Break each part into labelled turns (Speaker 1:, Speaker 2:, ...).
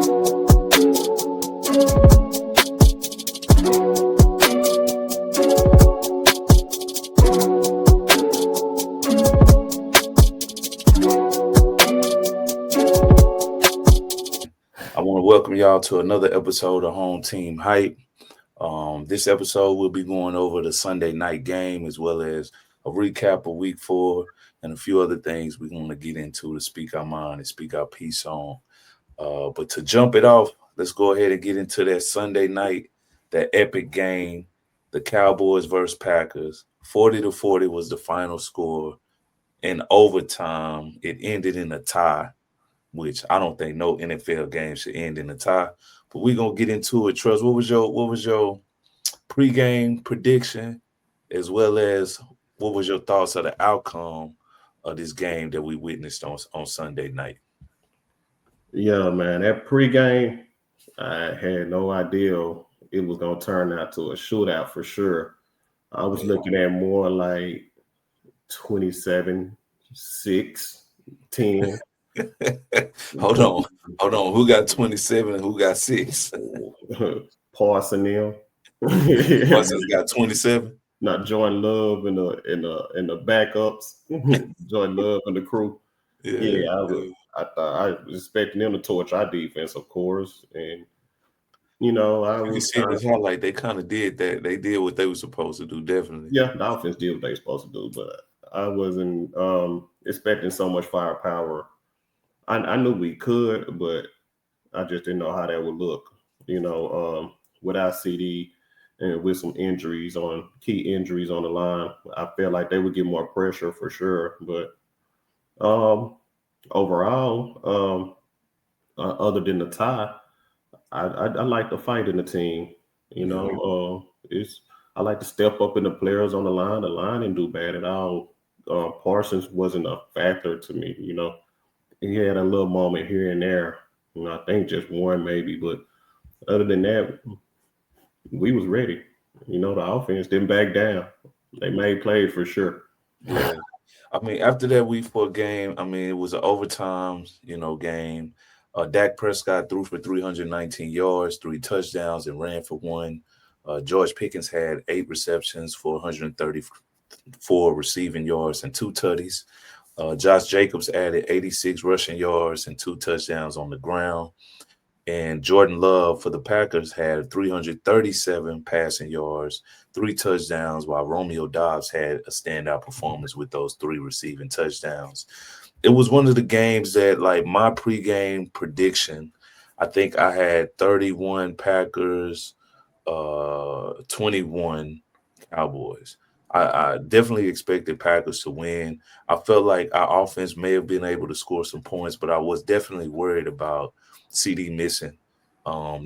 Speaker 1: I want to welcome y'all to another episode of Home Team Hype. This episode we'll be going over the Sunday night game as well as a recap of Week 4 and a few other things we're going to get into to speak our mind and speak our piece on. But to jump it off, let's go ahead and get into that Sunday night, that epic game, the Cowboys versus Packers. 40-40 was the final score. In overtime, it ended in a tie, which I don't think no NFL game should end in a tie. But we're gonna get into it. Trust, what was your pregame prediction, as well as what was your thoughts of the outcome of this game that we witnessed on Sunday night?
Speaker 2: Yeah, man, that pregame, I had no idea it was gonna turn out to a shootout for sure. I was looking at more like 27, 6, 10.
Speaker 1: Hold on. Who got 27 and who got 6?
Speaker 2: Parsing them.
Speaker 1: Parsons got 27.
Speaker 2: Not Jordan Love in the backups. Jordan Love and the crew. Yeah, I thought I was expecting them to torch our defense, of course. And I
Speaker 1: You can
Speaker 2: was
Speaker 1: see in this highlight they kind of did that. They did what they were supposed to do, definitely.
Speaker 2: yeah, the offense did what they were supposed to do, but I wasn't expecting so much firepower. I knew we could, but I just didn't know how that would look. Without CD and with some key injuries on the line, I felt like they would get more pressure for sure. But overall, other than the tie, I like the fight in the team. It's I like to step up in the players on the line. The line didn't do bad at all. Parsons wasn't a factor to me. He had a little moment here and there. I think just one maybe, but other than that, we was ready. The offense didn't back down. They made plays for sure.
Speaker 1: Yeah. I mean, after that Week 4 game, I mean, it was an overtime, game. Dak Prescott threw for 319 yards, 3 touchdowns, and ran for one. George Pickens had 8 receptions for 134 receiving yards and 2 tutties. Josh Jacobs added 86 rushing yards and 2 touchdowns on the ground. And Jordan Love for the Packers had 337 passing yards, 3 touchdowns, while Romeo Doubs had a standout performance with those 3 receiving touchdowns. It was one of the games that, like, my pregame prediction, I think I had 31 Packers, 21 Cowboys. I definitely expected Packers to win. I felt like our offense may have been able to score some points, but I was definitely worried about CD missing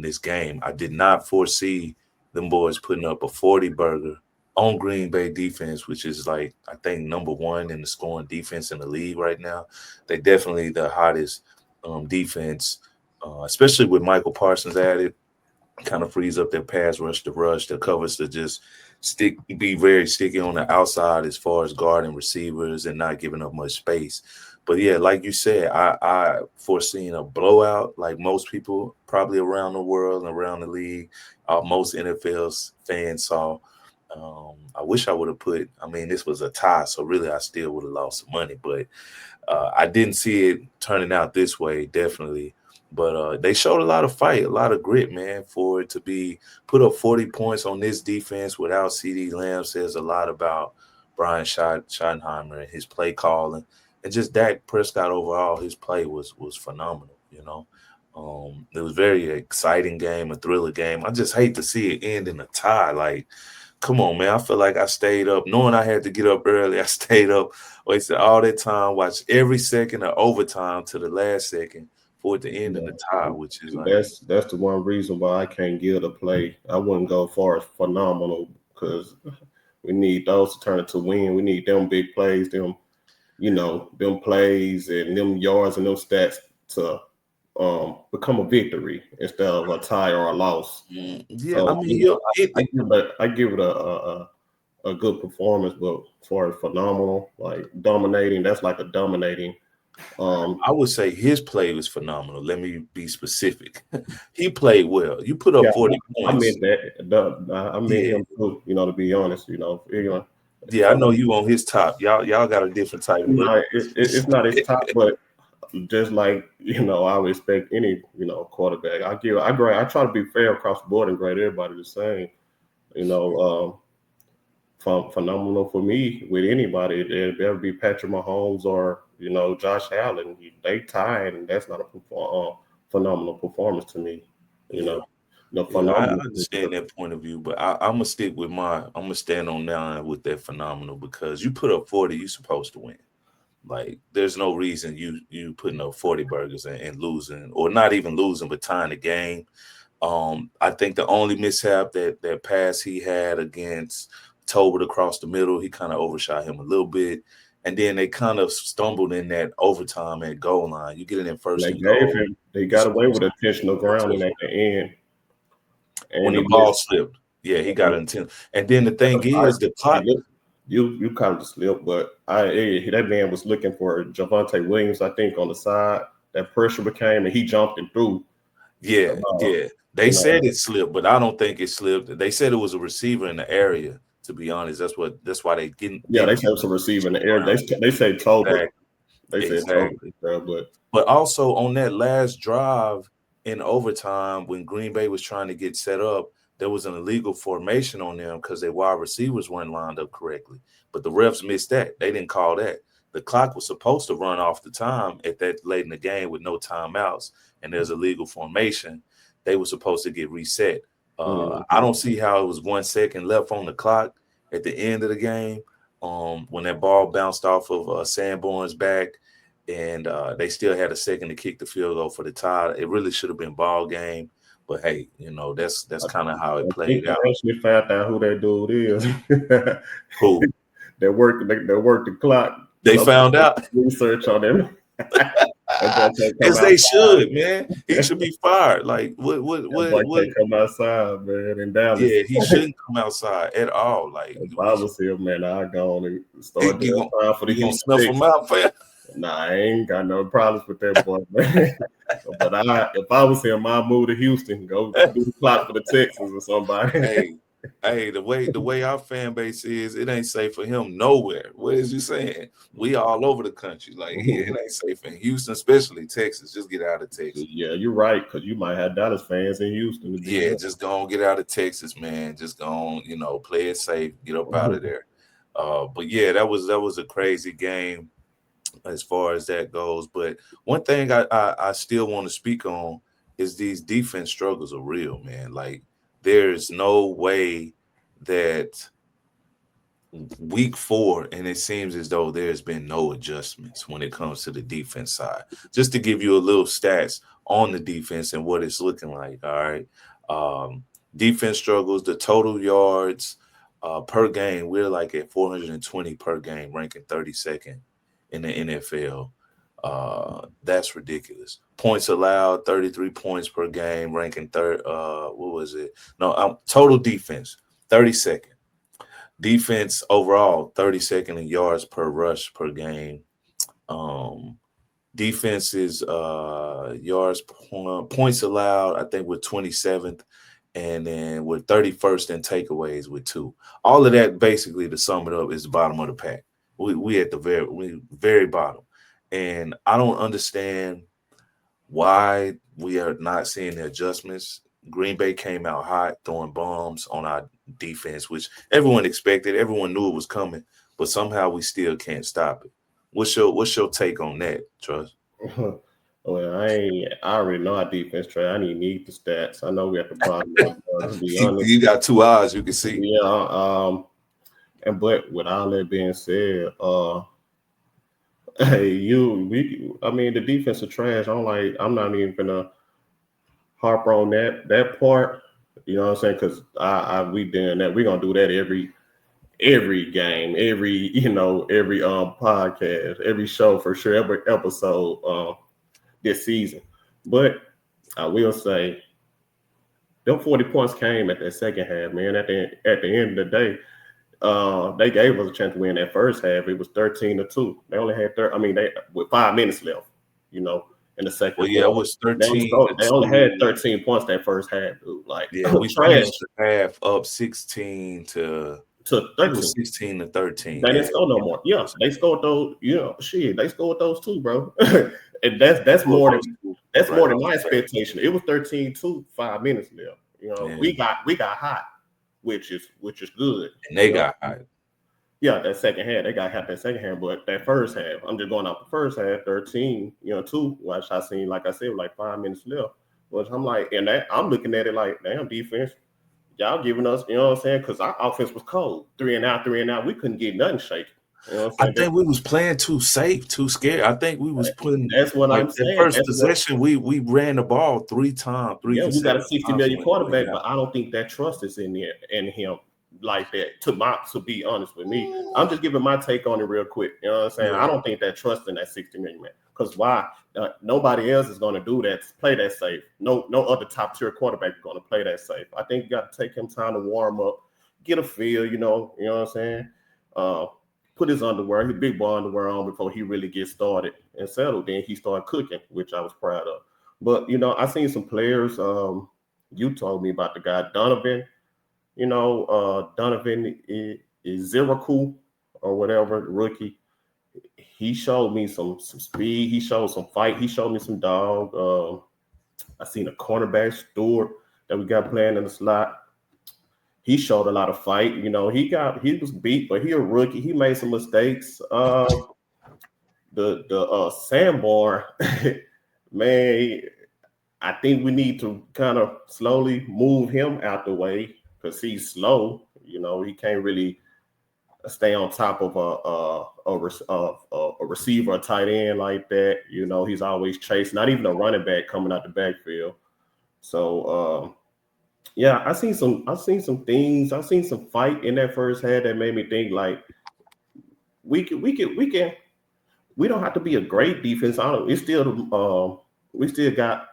Speaker 1: this game. I did not foresee them boys putting up a 40 burger on Green Bay defense, which is, like, I think number 1 in the scoring defense in the league right now. They definitely the hottest defense, especially with Michael Parsons added. Kind of frees up their pass rush to rush, their covers to just be very sticky on the outside as far as guarding receivers and not giving up much space. But yeah, like you said, I foreseen a blowout, like most people probably around the world and around the league, most NFL fans saw. I wish I would have this was a tie, so really I still would have lost some money, but I didn't see it turning out this way, definitely. But they showed a lot of fight, a lot of grit, man, for it to be put up 40 points on this defense without CD Lamb says a lot about Brian Schottenheimer and his play calling. And just Dak Prescott overall, his play was phenomenal, It was a very exciting game, a thriller game. I just hate to see it end in a tie. Like, come on, man. I feel like I stayed up. Knowing I had to get up early, I stayed up, wasted all that time, watched every second of overtime to the last second for it to end in a tie, which is like
Speaker 2: that's the one reason why I can't give the play. I wouldn't go far as phenomenal because we need those to turn it to win. We need them big plays, them plays and them yards and them stats to become a victory instead of a tie or a loss.
Speaker 1: Yeah,
Speaker 2: so,
Speaker 1: I mean,
Speaker 2: I give it a good performance, but as far as phenomenal, like dominating, that's like a dominating Um,
Speaker 1: I would say his play was phenomenal. Let me be specific. He played well. You put
Speaker 2: yeah,
Speaker 1: up 40
Speaker 2: I meant
Speaker 1: points.
Speaker 2: that. I meant
Speaker 1: Yeah.
Speaker 2: him too. You know, to be honest,
Speaker 1: Yeah, I know you on his top. Y'all got a different type of
Speaker 2: no, it's not his top, but just like I would expect any quarterback. I try to be fair across the board and grade everybody the same. You know, phenomenal for me with anybody. It'd ever be Patrick Mahomes or Josh Allen. They tied, and that's not a phenomenal performance to me. You
Speaker 1: Yeah.
Speaker 2: know, the
Speaker 1: Yeah, I
Speaker 2: phenomenal.
Speaker 1: understand that point of view, but I'm gonna stick with I'm gonna stand on nine with that phenomenal because you put up 40, you're supposed to win. Like there's no reason you putting up 40 burgers and losing or not even losing but tying the game. I think the only mishap that pass he had against Tolbert across the middle, he kind of overshot him a little bit. And then they kind of stumbled in that overtime at goal line. You get it in
Speaker 2: And
Speaker 1: first
Speaker 2: they
Speaker 1: and
Speaker 2: gave
Speaker 1: goal.
Speaker 2: him. They
Speaker 1: You're
Speaker 2: got away
Speaker 1: supposed
Speaker 2: with
Speaker 1: to
Speaker 2: intentional
Speaker 1: get a
Speaker 2: grounding at
Speaker 1: touchdown.
Speaker 2: the end,
Speaker 1: When
Speaker 2: and
Speaker 1: the
Speaker 2: he
Speaker 1: ball
Speaker 2: missed.
Speaker 1: slipped. Yeah, he got intent. And then the thing
Speaker 2: I
Speaker 1: is, the
Speaker 2: see.
Speaker 1: clock.
Speaker 2: Look, you kind of slipped, but that man was looking for Javante Williams. I think on the side, that pressure became, and he jumped and threw.
Speaker 1: Yeah,
Speaker 2: Uh,
Speaker 1: yeah. They
Speaker 2: you know,
Speaker 1: said it slipped, but I don't think it slipped. They said it was a receiver in the area. To be honest, that's why they
Speaker 2: yeah, they
Speaker 1: didn't
Speaker 2: said
Speaker 1: get
Speaker 2: it's a receiver in the air.
Speaker 1: around.
Speaker 2: They say Tolbert.
Speaker 1: Exactly.
Speaker 2: They said Tolbert,
Speaker 1: Exactly.
Speaker 2: but
Speaker 1: But also on that last drive in overtime, when Green Bay was trying to get set up, there was an illegal formation on them because their wide receivers weren't lined up correctly. But the refs missed that. They didn't call that. The clock was supposed to run off the time at that late in the game with no timeouts, and there's a legal formation. They were supposed to get reset. I
Speaker 2: mhm.
Speaker 1: don't see how it was 1 second left on the clock at the end of the game. When that ball bounced off of Sanborn's back and they still had a second to kick the field goal for the tie. It really should have been ball game, but hey, that's
Speaker 2: I
Speaker 1: kind of how it
Speaker 2: think
Speaker 1: played
Speaker 2: they
Speaker 1: out.
Speaker 2: actually found out who that dude is.
Speaker 1: Who
Speaker 2: They worked the clock.
Speaker 1: they
Speaker 2: Some
Speaker 1: found out,
Speaker 2: research on them. That boy can't come
Speaker 1: as they
Speaker 2: outside.
Speaker 1: should, man. He should be fired. Like
Speaker 2: That boy
Speaker 1: what?
Speaker 2: can't come outside, man. In Dallas,
Speaker 1: Yeah, he shouldn't come outside at all. Like
Speaker 2: if I was here, man, I'd go on and start
Speaker 1: you
Speaker 2: doing
Speaker 1: gonna
Speaker 2: time for the
Speaker 1: you gonna
Speaker 2: Houston
Speaker 1: snuff him
Speaker 2: Texans.
Speaker 1: out, fam?
Speaker 2: Nah, I ain't got no problems with that boy, man. But if I was him, I'd move to Houston, go do the clock for the Texans or somebody.
Speaker 1: Hey, hey, the way our fan base is, it ain't safe for him nowhere. What is you saying? We all over the country. Like it ain't safe in Houston, especially Texas. Just get out of Texas.
Speaker 2: Yeah, you're right, because you might have Dallas fans in Houston to be
Speaker 1: Yeah, just go on, get out of Texas, man. Just go on, play it safe, get up out of
Speaker 2: honest.
Speaker 1: there. But yeah, that was a crazy game as far as that goes. But one thing I still want to speak on is these defense struggles are real, man. Like there's no way that week 4, and it seems as though there's been no adjustments when it comes to the defense side. Just to give you a little stats on the defense and what it's looking like. All right. Um, Defense struggles, the total yards per game, we're like at 420 per game, ranking 32nd in the NFL. That's ridiculous. Points allowed, 33 points per game, ranking third. What was it? No, total defense, 32nd. Defense overall, 32nd in yards per rush per game. Um, Defenses yards points allowed, I think we're 27th, and then we're 31st in takeaways with 2. All of that basically to sum it up is the bottom of the pack. We at the very bottom. And I don't understand why we are not seeing the adjustments. Green Bay came out hot, throwing bombs on our defense, which everyone expected. Everyone knew it was coming, but somehow we still can't stop it. What's your take on that, Trust?
Speaker 2: Well, I already know our defense trade. I didn't need the stats. I know we at the bottom of the, to be honest.
Speaker 1: You got 2 eyes, you can see.
Speaker 2: Yeah, but with all that being said, hey, I mean, the defensive trash. I'm not even gonna harp on that part. You know what I'm saying? Because we doing that. We're gonna do that every game, every podcast, every show for sure, every episode this season. But I will say, them 40 points came at that second half, man. At the end of the day, They gave us a chance to win that first half. It was 13-2. They only had they with 5 minutes left, you know, in the second
Speaker 1: Well, yeah, it
Speaker 2: quarter.
Speaker 1: was 13 to
Speaker 2: They only had
Speaker 1: 2.
Speaker 2: 13 points that first half, dude. Like
Speaker 1: Yeah, we
Speaker 2: trash
Speaker 1: finished the half up 16 to,
Speaker 2: to
Speaker 1: I think it was
Speaker 2: 13.
Speaker 1: 16 to 13.
Speaker 2: They
Speaker 1: Yeah,
Speaker 2: didn't score no
Speaker 1: in the
Speaker 2: more. Yeah,
Speaker 1: first
Speaker 2: they
Speaker 1: half.
Speaker 2: scored those. Shit, they scored those too, bro. And that's
Speaker 1: Scored
Speaker 2: more
Speaker 1: those
Speaker 2: than
Speaker 1: two
Speaker 2: that's
Speaker 1: right
Speaker 2: more than
Speaker 1: off
Speaker 2: my
Speaker 1: the bat.
Speaker 2: expectation. It was 13-2, 5 minutes left.
Speaker 1: Yeah,
Speaker 2: We got hot, which is good.
Speaker 1: and they got hot.
Speaker 2: Yeah, that second half, they got half that second half, but that first half, I'm just going off the first half, 13, 2, which I seen, like I said, with like 5 minutes left. Which I'm like, and that I'm looking at it like, damn, defense, y'all giving us, you know what I'm saying? Because our offense was cold. 3 and out, 3 and out. We couldn't get nothing shaking. You know what I'm
Speaker 1: I
Speaker 2: saying?
Speaker 1: think we was playing too safe, too scared. I think we was putting
Speaker 2: That's what
Speaker 1: like
Speaker 2: I'm
Speaker 1: that
Speaker 2: saying.
Speaker 1: first
Speaker 2: That's what
Speaker 1: possession. We ran the ball 3 times, three
Speaker 2: Yeah, we got a
Speaker 1: consecutive
Speaker 2: 60
Speaker 1: times.
Speaker 2: million
Speaker 1: We
Speaker 2: quarterback,
Speaker 1: got
Speaker 2: but I don't think that trust is in there in him like that. To be honest with me, I'm just giving my take on it real quick. You know what I'm saying? I
Speaker 1: yeah.
Speaker 2: don't think that trust in that 60 million man. Because why? Nobody else is going to do that. Play that safe. No other top tier quarterback is going to play that safe. I think you got to take him time to warm up, get a feel. You know what I'm saying? Uh, put his underwear, his big boy underwear on before he really gets started and settled. Then he started cooking, which I was proud of. But I seen some players. You told me about the guy Donovan. Donovan is Ziraku or whatever rookie. He showed me some speed. He showed some fight. He showed me some dog. I seen a cornerback Stewart that we got playing in the slot. He showed a lot of fight. He was beat, but he a rookie. He made some mistakes. The Sanborn man, I think we need to kind of slowly move him out the way because he's slow. He can't really stay on top of a receiver, a tight end like that. He's always chasing. Not even a running back coming out the backfield. So yeah, I seen some things. I seen some fight in that first half that made me think like we don't have to be a great defense. I don't. It's still we still got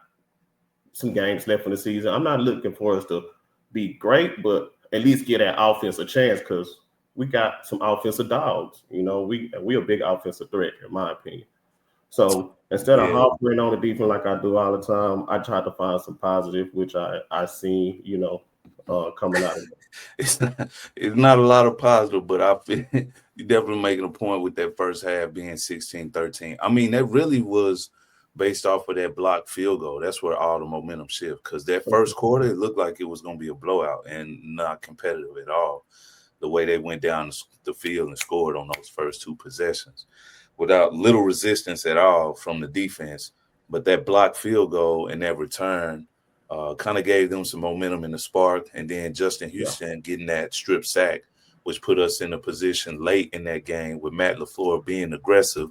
Speaker 2: some games left in the season. I'm not looking for us to be great, but at least get that offense a chance because we got some offensive dogs. We a big offensive threat in my opinion. So instead of
Speaker 1: Yeah.
Speaker 2: harping on the defense like I do all the time, I try to find some positive, which I see coming out of it.
Speaker 1: It's not a lot of positive, but I feel you definitely making a point with that first half being 16-13. I mean, that really was based off of that blocked field goal. That's where all the momentum shift because that first quarter it looked like it was going to be a blowout and not competitive at all. The way they went down the field and scored on those first two possessions without little resistance at all from the defense. But that blocked field goal and that return kind of gave them some momentum in the spark. And then Justin
Speaker 2: Yeah,
Speaker 1: Houston getting that strip sack, which put us in a position late in that game with Matt LaFleur being aggressive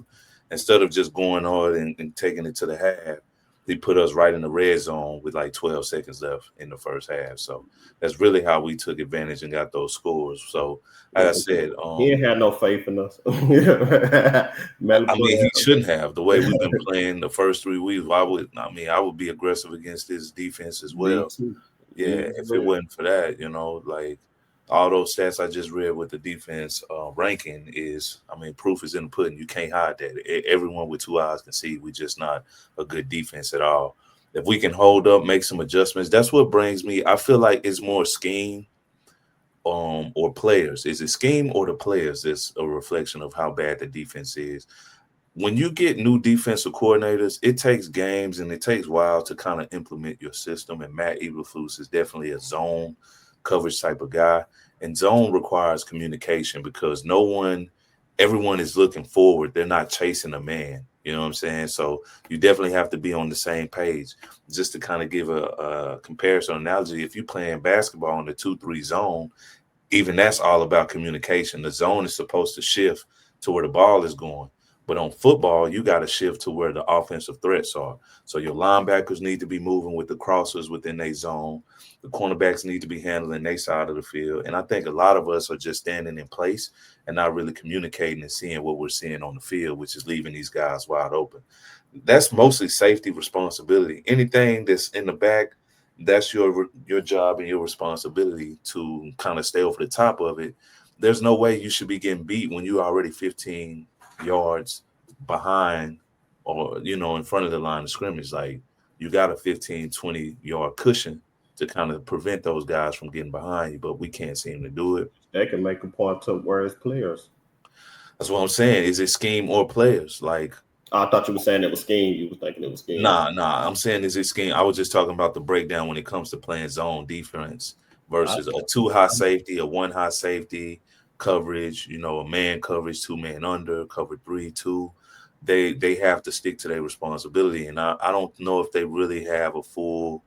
Speaker 1: instead of just going hard and taking it to the half. He put us right in the red zone with like 12 seconds left in the first half. So that's really how we took advantage and got those scores. So, like
Speaker 2: yeah.
Speaker 1: I said,
Speaker 2: He ain't had no faith in us.
Speaker 1: I mean, he
Speaker 2: Malafleur
Speaker 1: shouldn't have. The way we've been playing the first 3 weeks, I would be aggressive against his defense as
Speaker 2: me
Speaker 1: well.
Speaker 2: too.
Speaker 1: Yeah,
Speaker 2: Me as
Speaker 1: if it
Speaker 2: well.
Speaker 1: wasn't for that, like all those stats I just read with the defense ranking is, I mean, proof is in the pudding. You can't hide that. Everyone with 2 eyes can see we just not a good defense at all. If we can hold up, make some adjustments, that's what brings me. I feel like it's more scheme or players. Is it scheme or the players that's a reflection of how bad the defense is? When you get new defensive coordinators, it takes games and it takes a while to kind of implement your system. And Matt Eberflus is definitely a zone coverage type of guy. And zone requires communication because everyone is looking forward. They're not chasing a man. You know what I'm saying? So you definitely have to be on the same page. Just to kind of give a comparison analogy, if you're playing basketball in the 2-3 zone, even that's all about communication. The zone is supposed to shift to where the ball is going. But on football, you got to shift to where the offensive threats are. So your linebackers need to be moving with the crossers within their zone. The cornerbacks need to be handling their side of the field. And I think a lot of us are just standing in place and not really communicating and seeing what we're seeing on the field, which is leaving these guys wide open. That's mostly safety responsibility. Anything that's in the back, that's your job and your responsibility to kind of stay over the top of it. there's no way you should be getting beat when you're already 15 yards behind, or in front of the line of scrimmage. Like, you got a 15-20 yard cushion to kind of prevent those guys from getting behind you, but we can't seem to do it.
Speaker 2: They can make a point to where it's players.
Speaker 1: That's what I'm saying. Is it scheme or players? Like,
Speaker 2: I thought you were saying it was scheme. You were thinking it was scheme.
Speaker 1: nah. I'm saying, is it scheme? I was just talking about the breakdown when it comes to playing zone defense
Speaker 2: I,
Speaker 1: versus a two high safety, a one high safety coverage. A man coverage, two man under, cover 3-2. They have to stick to their responsibility, and I don't know if they really have a full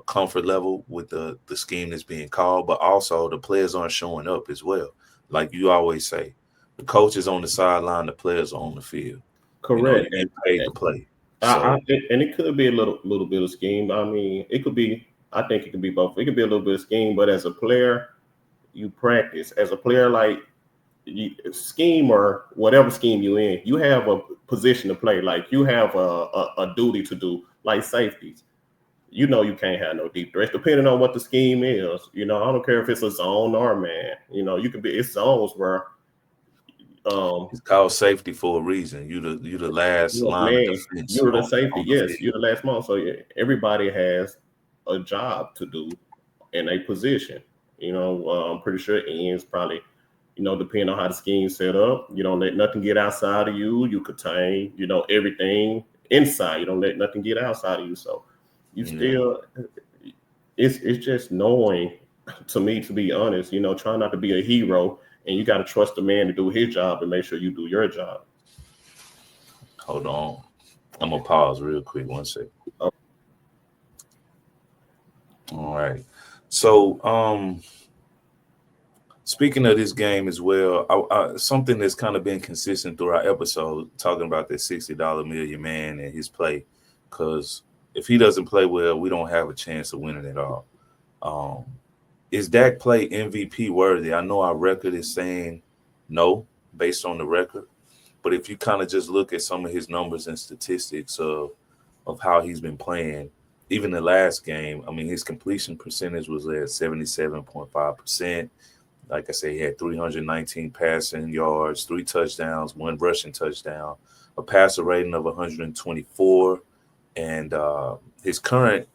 Speaker 1: comfort level with the scheme that's being called, but also the players aren't showing up as well. Like you always say, the coach is on the sideline, the players are on the field.
Speaker 2: correct.
Speaker 1: You get paid to play.
Speaker 2: I,
Speaker 1: So
Speaker 2: and it could be a little bit of scheme. I mean, it could be. I think it could be both. It could be a little bit of scheme, but as a player, you practice. As a player, like scheme or whatever scheme you in, you have a position to play. Like you have a duty to do. Like safeties, you can't have no deep threats depending on what the scheme is. I don't care if it's a zone or a man. You can be. It's zones where
Speaker 1: it's called safety for a reason. You the last
Speaker 2: you're a
Speaker 1: line of
Speaker 2: man.
Speaker 1: defense
Speaker 2: You're the
Speaker 1: on
Speaker 2: safety.
Speaker 1: the
Speaker 2: Yes,
Speaker 1: field.
Speaker 2: you're the last man. So yeah, everybody has a job to do in a position. I'm pretty sure ends probably, depending on how the scheme's set up, you don't let nothing get outside of you. You contain, everything inside. You don't let nothing get outside of you. So you
Speaker 1: Yeah.
Speaker 2: still, it's just knowing, to me, to be honest, trying not to be a hero, and you got to trust the man to do his job and make sure you do your job.
Speaker 1: Hold on. I'm gonna pause real quick. One second. All right. So, speaking of this game as well, something that's kind of been consistent through our episode, talking about that $60 million man and his play, because if he doesn't play well, we don't have a chance of winning at all. Um, is Dak play MVP worthy? I know our record is saying no, based on the record, but if you kind of just look at some of his numbers and statistics of how he's been playing, even the last game, I mean, his completion percentage was at 77.5%. Like I said, he had 319 passing yards, 3 touchdowns, 1 rushing touchdown, a passer rating of 124, and his current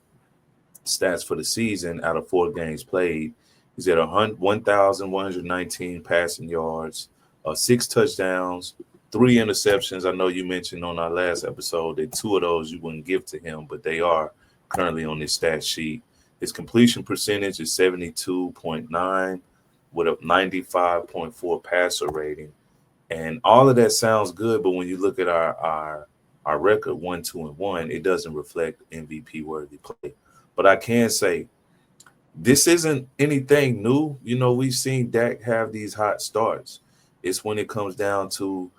Speaker 1: stats for the season out of 4 games played, he's at 1,119 passing yards, 6 touchdowns, 3 interceptions. I know you mentioned on our last episode that 2 of those you wouldn't give to him, but they are currently on his stat sheet. His completion percentage is 72.9 with a 95.4 passer rating. And all of that sounds good, but when you look at our record 1-2-1, it doesn't reflect MVP worthy play. But I can say this isn't anything new. We've seen Dak have these hot starts. It's when it comes down to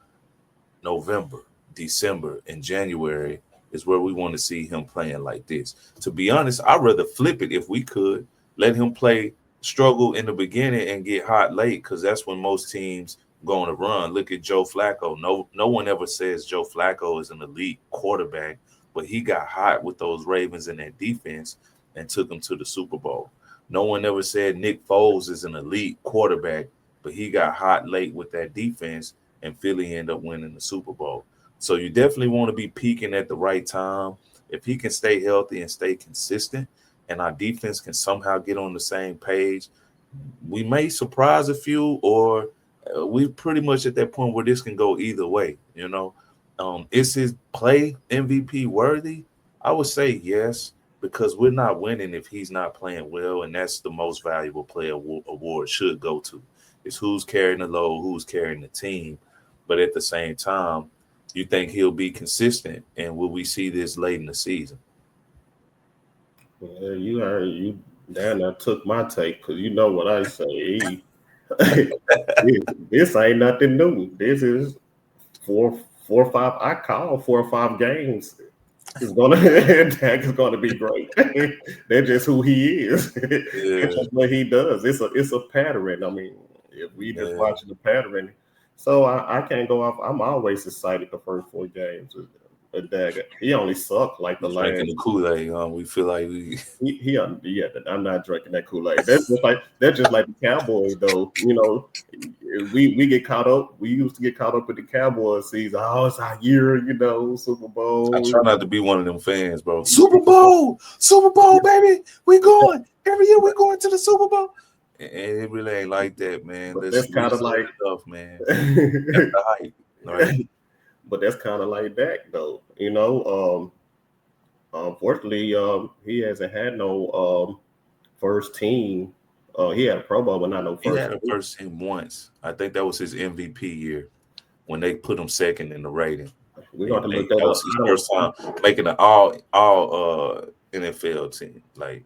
Speaker 1: November, December, and January is where we want to see him playing like this. To be honest, I'd rather flip it if we could. Let him play struggle in the beginning and get hot late, because that's when most teams go on a run. Look at Joe Flacco. No one ever says Joe Flacco is an elite quarterback, but he got hot with those Ravens in that defense and took them to the Super Bowl. No one ever said Nick Foles is an elite quarterback, but he got hot late with that defense and Philly end up winning the Super Bowl. So you definitely want to be peaking at the right time. If he can stay healthy and stay consistent, and our defense can somehow get on the same page, we may surprise a few, or we pretty much at that point where this can go either way. Is his play MVP worthy? I would say yes, because we're not winning if he's not playing well, and that's the most valuable player award should go to. Is who's carrying the load, who's carrying the team. But at the same time, you think he'll be consistent, and will we see this late in the season?
Speaker 2: Yeah, you damn I took my take because you know what I say. This ain't nothing new. This is four or five. I call 4 or 5 games. It's gonna Dak is gonna be great. That's just who he is. That's
Speaker 1: Yeah,
Speaker 2: just what he does. It's a pattern. I mean, if we just
Speaker 1: yeah.
Speaker 2: watching the pattern, so I can't go off. I'm always excited the first 4 games. He only sucked like the
Speaker 1: Drinking
Speaker 2: last.
Speaker 1: the Kool-Aid, we feel like we
Speaker 2: Yeah. I'm not drinking that Kool-Aid. That's just like the Cowboys, though. We get caught up. We used to get caught up with the Cowboys season. Oh, it's our year, Super
Speaker 1: I
Speaker 2: Bowl.
Speaker 1: try not to be one of them fans, bro. Super Bowl, baby. We going. Every year we going to the Super Bowl. And it really ain't like that, man.
Speaker 2: But
Speaker 1: Let's
Speaker 2: that's kind of
Speaker 1: reset
Speaker 2: like,
Speaker 1: it up, man. That's the hype, right?
Speaker 2: but that's kind of like that, though. Unfortunately, he hasn't had no first team. He had a Pro Bowl, but not no
Speaker 1: He
Speaker 2: first
Speaker 1: had a
Speaker 2: team.
Speaker 1: first team once. I think that was his MVP year when they put him second in the rating.
Speaker 2: We're going to look
Speaker 1: That
Speaker 2: that up.
Speaker 1: was his first time making an all NFL team. Like,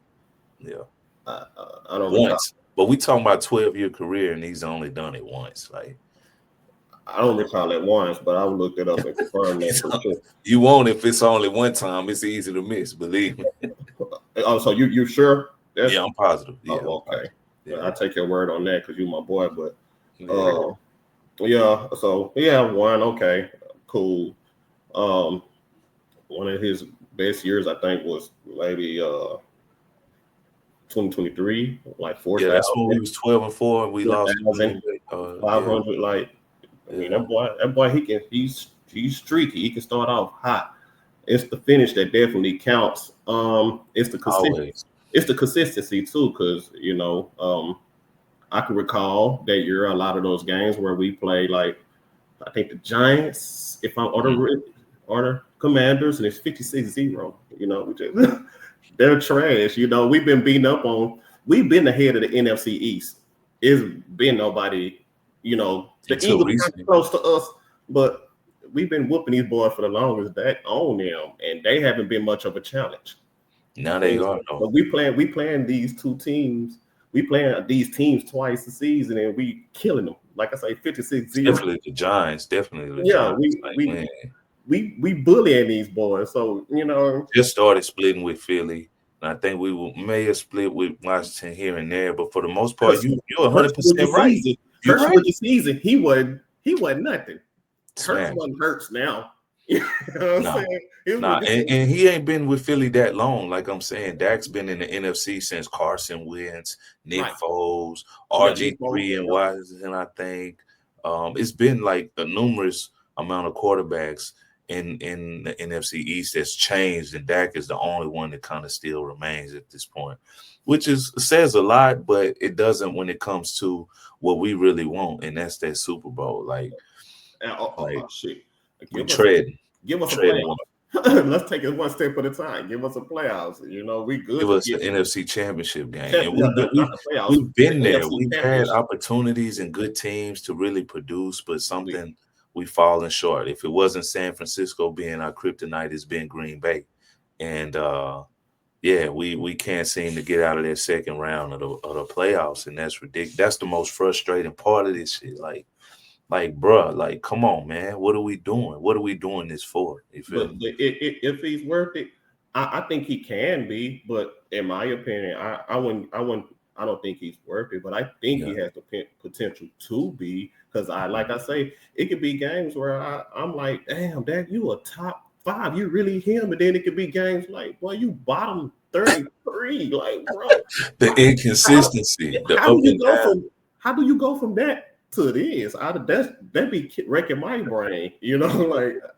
Speaker 1: yeah,
Speaker 2: I don't recall.
Speaker 1: once. But we talking about 12-year career, and he's only done it once. Like,
Speaker 2: I don't recall that once, but I will look it up and confirm that for sure.
Speaker 1: you won't if it's only one time. It's easy to miss. Believe me.
Speaker 2: Oh, so you sure? That's
Speaker 1: Yeah, I'm positive. Yeah, I'm
Speaker 2: okay.
Speaker 1: positive. Yeah,
Speaker 2: I take your word on that because you my boy. But
Speaker 1: yeah.
Speaker 2: yeah. So yeah, one. Okay, cool. Um, one of his best years, I think, was maybe 2023, like
Speaker 1: Yeah, that's when we
Speaker 2: 4,000,
Speaker 1: was 12-4 and we lost to Green Bay. Yeah,
Speaker 2: 500. Like, I mean,
Speaker 1: yeah.
Speaker 2: that boy, he's streaky. He can start off hot. It's the finish that definitely counts.
Speaker 1: Always.
Speaker 2: It's the consistency too, because I can recall that year a lot of those games where we played like I think the Giants, if I'm
Speaker 1: Mhm.
Speaker 2: order Commanders, and it's 56-0. Which is they're trash. We've been beating up on. We've been ahead of the NFC East. It's been nobody. The
Speaker 1: Until
Speaker 2: Eagles are
Speaker 1: recently.
Speaker 2: close to us, but we've been whooping these boys for the longest. That on them, and they haven't been much of a challenge.
Speaker 1: Now they
Speaker 2: And
Speaker 1: are though.
Speaker 2: but we playing these two teams. We playing these teams twice a season, and we killing them. Like I say, 56-0.
Speaker 1: Definitely the Giants. Definitely the
Speaker 2: Yeah,
Speaker 1: Giants.
Speaker 2: we
Speaker 1: Like,
Speaker 2: we
Speaker 1: man,
Speaker 2: we bullying these boys. So
Speaker 1: just started splitting with Philly. And I think may have split with Washington here and there, but for the most part,
Speaker 2: because
Speaker 1: you're
Speaker 2: Hurts
Speaker 1: 100% right. You're
Speaker 2: Hurts
Speaker 1: right.
Speaker 2: rookie season, he wasn't nothing. Hurts
Speaker 1: Smash.
Speaker 2: wasn't Hurts now. You know what I'm
Speaker 1: Nah,
Speaker 2: saying? His
Speaker 1: nah,
Speaker 2: rookie
Speaker 1: and
Speaker 2: season,
Speaker 1: he ain't been with Philly that long. Like I'm saying, Dak's been in the NFC since Carson Wentz, Nick
Speaker 2: right?
Speaker 1: Foles,
Speaker 2: Yeah, Nick Foles.
Speaker 1: RG3, and
Speaker 2: Yep.
Speaker 1: Washington. I think it's been like a numerous amount of quarterbacks in the NFC East that's changed, and Dak is the only one that kind of still remains at this point, which is says a lot, but it doesn't when it comes to what we really want, and that's that Super Bowl.
Speaker 2: And,
Speaker 1: Like
Speaker 2: shit.
Speaker 1: we
Speaker 2: Give us a
Speaker 1: treading,
Speaker 2: give us a
Speaker 1: treading.
Speaker 2: playoff. Let's take it one step at a time. Give us a playoffs. We good
Speaker 1: Give
Speaker 2: to
Speaker 1: us the
Speaker 2: get
Speaker 1: NFC Championship game, and
Speaker 2: yeah, not the playoffs.
Speaker 1: we've
Speaker 2: The
Speaker 1: been there.
Speaker 2: NFC
Speaker 1: We've had
Speaker 2: Championship.
Speaker 1: opportunities and good teams to really produce, but
Speaker 2: We,
Speaker 1: something we've fallen short. If it wasn't San Francisco being our kryptonite, it's been Green Bay, and yeah, we can't seem to get out of that second round of the playoffs, and that's ridiculous. That's the most frustrating part of this shit. Like, bruh, like, come on, man. What are we doing? What are we doing this for? You feel
Speaker 2: but
Speaker 1: me?
Speaker 2: if he's worth it, I think he can be. But in my opinion, I don't think he's worth it. But I think
Speaker 1: Yeah.
Speaker 2: he has the potential to be because like I say, it could be games where I'm like, damn, Dad, you a top five, you really him, and then it could be games like, well, you bottom 33, like, bro,
Speaker 1: The
Speaker 2: how,
Speaker 1: inconsistency, the
Speaker 2: how
Speaker 1: up
Speaker 2: do you
Speaker 1: and
Speaker 2: go
Speaker 1: down.
Speaker 2: from that to this? That be wrecking my brain, like
Speaker 1: Yeah,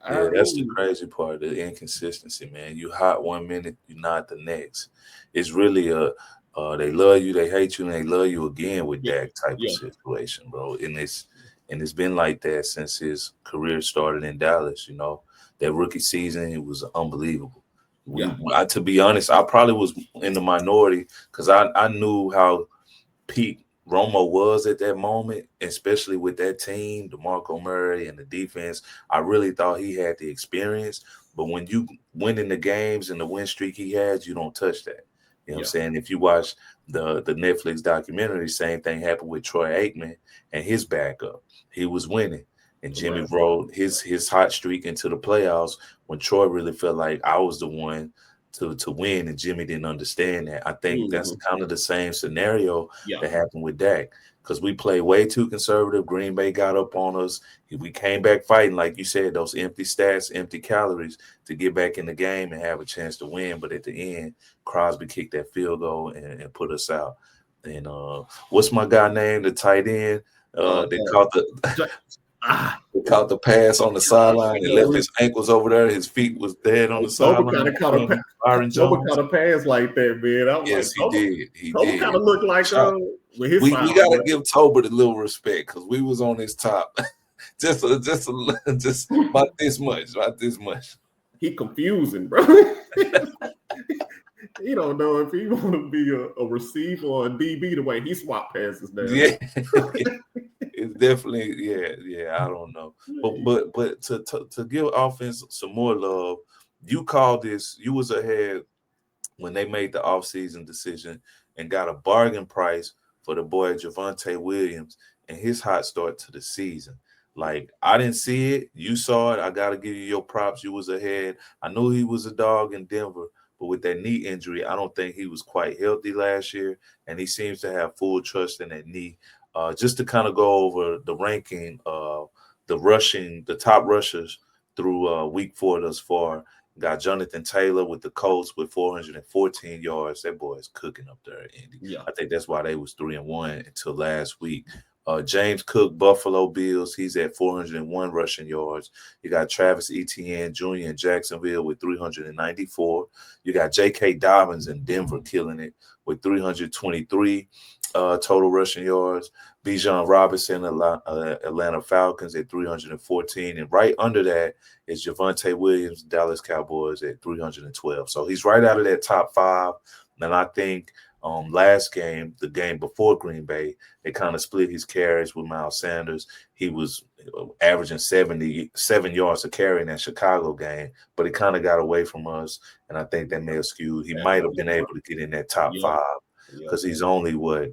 Speaker 2: I
Speaker 1: that's the
Speaker 2: mean,
Speaker 1: crazy part, the inconsistency, man. You hot one minute, you not the next. It's really they love you, they hate you, and they love you again with
Speaker 2: yeah,
Speaker 1: that type of
Speaker 2: yeah,
Speaker 1: situation, bro. And it's been like that since his career started in Dallas. That rookie season, it was unbelievable.
Speaker 2: yeah,
Speaker 1: To be honest, I probably was in the minority because I knew how peak Romo was at that moment, especially with that team, DeMarco Murray and the defense. I really thought he had the experience, but when you win in the games and the win streak he has, you don't touch that. You know what I'm
Speaker 2: yeah.
Speaker 1: saying? If you watch the Netflix documentary, same thing happened with Troy Aikman and his backup. He was winning. And Jimmy
Speaker 2: Right.
Speaker 1: rode his hot streak into the playoffs when Troy really felt like I was the one. to win, and Jimmy didn't understand that. I think that's
Speaker 2: Mm-hmm.
Speaker 1: kind of the same scenario
Speaker 2: Yeah.
Speaker 1: that happened with Dak because we played way too conservative. Green Bay got up on us. We came back fighting, like you said, those empty stats, empty calories to get back in the game and have a chance to win. But at the end, Crosby kicked that field goal and put us out. And what's my guy name? The tight end.
Speaker 2: Uh,
Speaker 1: They
Speaker 2: uh,
Speaker 1: caught the
Speaker 2: J- ah,
Speaker 1: they caught the pass on the sideline and left his ankles over there. His feet was dead on the
Speaker 2: Toba
Speaker 1: sideline
Speaker 2: kind
Speaker 1: in
Speaker 2: of caught
Speaker 1: front of Byron
Speaker 2: Toba
Speaker 1: Jones.
Speaker 2: caught a pass like that, man. I was like,
Speaker 1: Yes, he did. He
Speaker 2: Toba
Speaker 1: did.
Speaker 2: kind of looked like
Speaker 1: Shout-
Speaker 2: with his
Speaker 1: we
Speaker 2: size,
Speaker 1: gotta give Tolbert a little respect because we was on his top, just about this much, about this much.
Speaker 2: he confusing, bro. He don't know if he want to be a receiver or a DB the way he swap passes now.
Speaker 1: Yeah, it's definitely yeah. I don't know, but to give offense some more love, you called this. You was ahead when they made the offseason decision and got a bargain price for the boy Javonte Williams and his hot start to the season. Like I didn't see it, you saw it. I gotta give you your props. You was ahead. I knew he was a dog in Denver, but with that knee injury, I don't think he was quite healthy last year, and he seems to have full trust in that knee. Just to kind of go over the ranking of the top rushers through week 4 thus far. Got Jonathan Taylor with the Colts with 414 yards. That boy is cooking up there, Andy.
Speaker 2: Yeah,
Speaker 1: I think that's why they was 3-1 until last week. James Cook, Buffalo Bills, he's at 401 rushing yards. You got Travis Etienne Jr. in Jacksonville with 394. You got J.K. Dobbins in Denver killing it with 323 total rushing yards. Bijan Robinson, Atlanta Falcons at 314. And right under that is Javonte Williams, Dallas Cowboys at 312. So he's right out of that top 5. And I think last game, the game before Green Bay, they kind of split his carries with Miles Sanders. He was averaging 77 yards a carry in that Chicago game, but it kind of got away from us. And I think that may have skewed. He might have been able to get in that top
Speaker 2: yeah,
Speaker 1: 5
Speaker 2: yeah.
Speaker 1: because he's only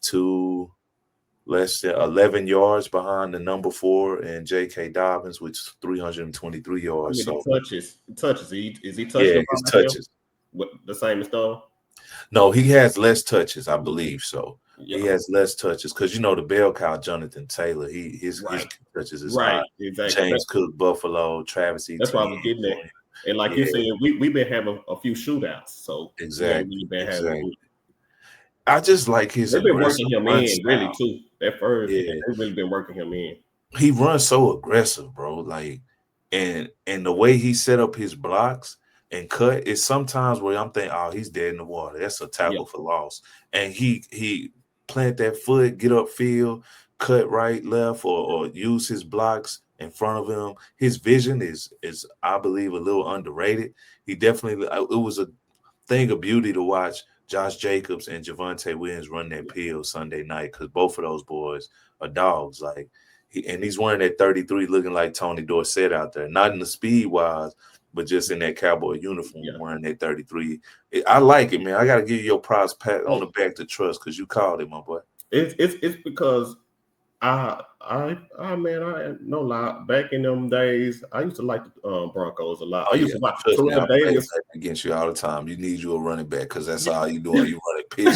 Speaker 1: two less than 11 yards behind the number 4 and J.K. Dobbins, which is 323
Speaker 2: I
Speaker 1: yards.
Speaker 2: mean,
Speaker 1: So,
Speaker 2: touches. Is he touched
Speaker 1: yeah,
Speaker 2: up
Speaker 1: his
Speaker 2: by him?
Speaker 1: touches.
Speaker 2: What the same as Stone?
Speaker 1: No, he has less touches, I believe. So he
Speaker 2: Yeah,
Speaker 1: has less touches because the bell cow Jonathan Taylor. His
Speaker 2: right,
Speaker 1: touches is high.
Speaker 2: right, exactly.
Speaker 1: James Cook, Buffalo, Travis
Speaker 2: That's what I
Speaker 1: Etienne
Speaker 2: was getting at.
Speaker 1: Jr.
Speaker 2: And like you
Speaker 1: Yeah,
Speaker 2: said, we've been having a few shootouts, so we ain't
Speaker 1: exactly,
Speaker 2: really been
Speaker 1: exactly.
Speaker 2: having.
Speaker 1: I just like his
Speaker 2: They've been
Speaker 1: aggressive
Speaker 2: working him
Speaker 1: run
Speaker 2: in really
Speaker 1: style.
Speaker 2: too. At first,
Speaker 1: Yeah,
Speaker 2: they've really been working him in.
Speaker 1: he runs so aggressive, bro. Like, and the way he set up his blocks and cut is sometimes where I'm thinking, oh, he's dead in the water. That's a
Speaker 2: Yeah,
Speaker 1: tackle for loss. And he plant that foot, get upfield, cut right, left, or use his blocks in front of him. His vision is I believe a little underrated. He definitely it was a thing of beauty to watch Josh Jacobs and Javonte Williams run that peel Sunday night because both of those boys are dogs. Like he's wearing that 33 looking like Tony Dorsett out there, not in the speed wise, but just in that cowboy uniform
Speaker 2: yeah.
Speaker 1: wearing that 33. I like it, man. I gotta give you your props pat on
Speaker 2: Oh,
Speaker 1: the back to trust because you called it, my boy.
Speaker 2: it's because I man, I no lie. Back in them days, I used to like the Broncos a lot.
Speaker 1: Oh
Speaker 2: I used
Speaker 1: yeah,
Speaker 2: to watch
Speaker 1: trust me, I
Speaker 2: Terrell
Speaker 1: play
Speaker 2: Davis.
Speaker 1: against you all the time. You need you a running back because that's all you doing. You running
Speaker 2: Yeah,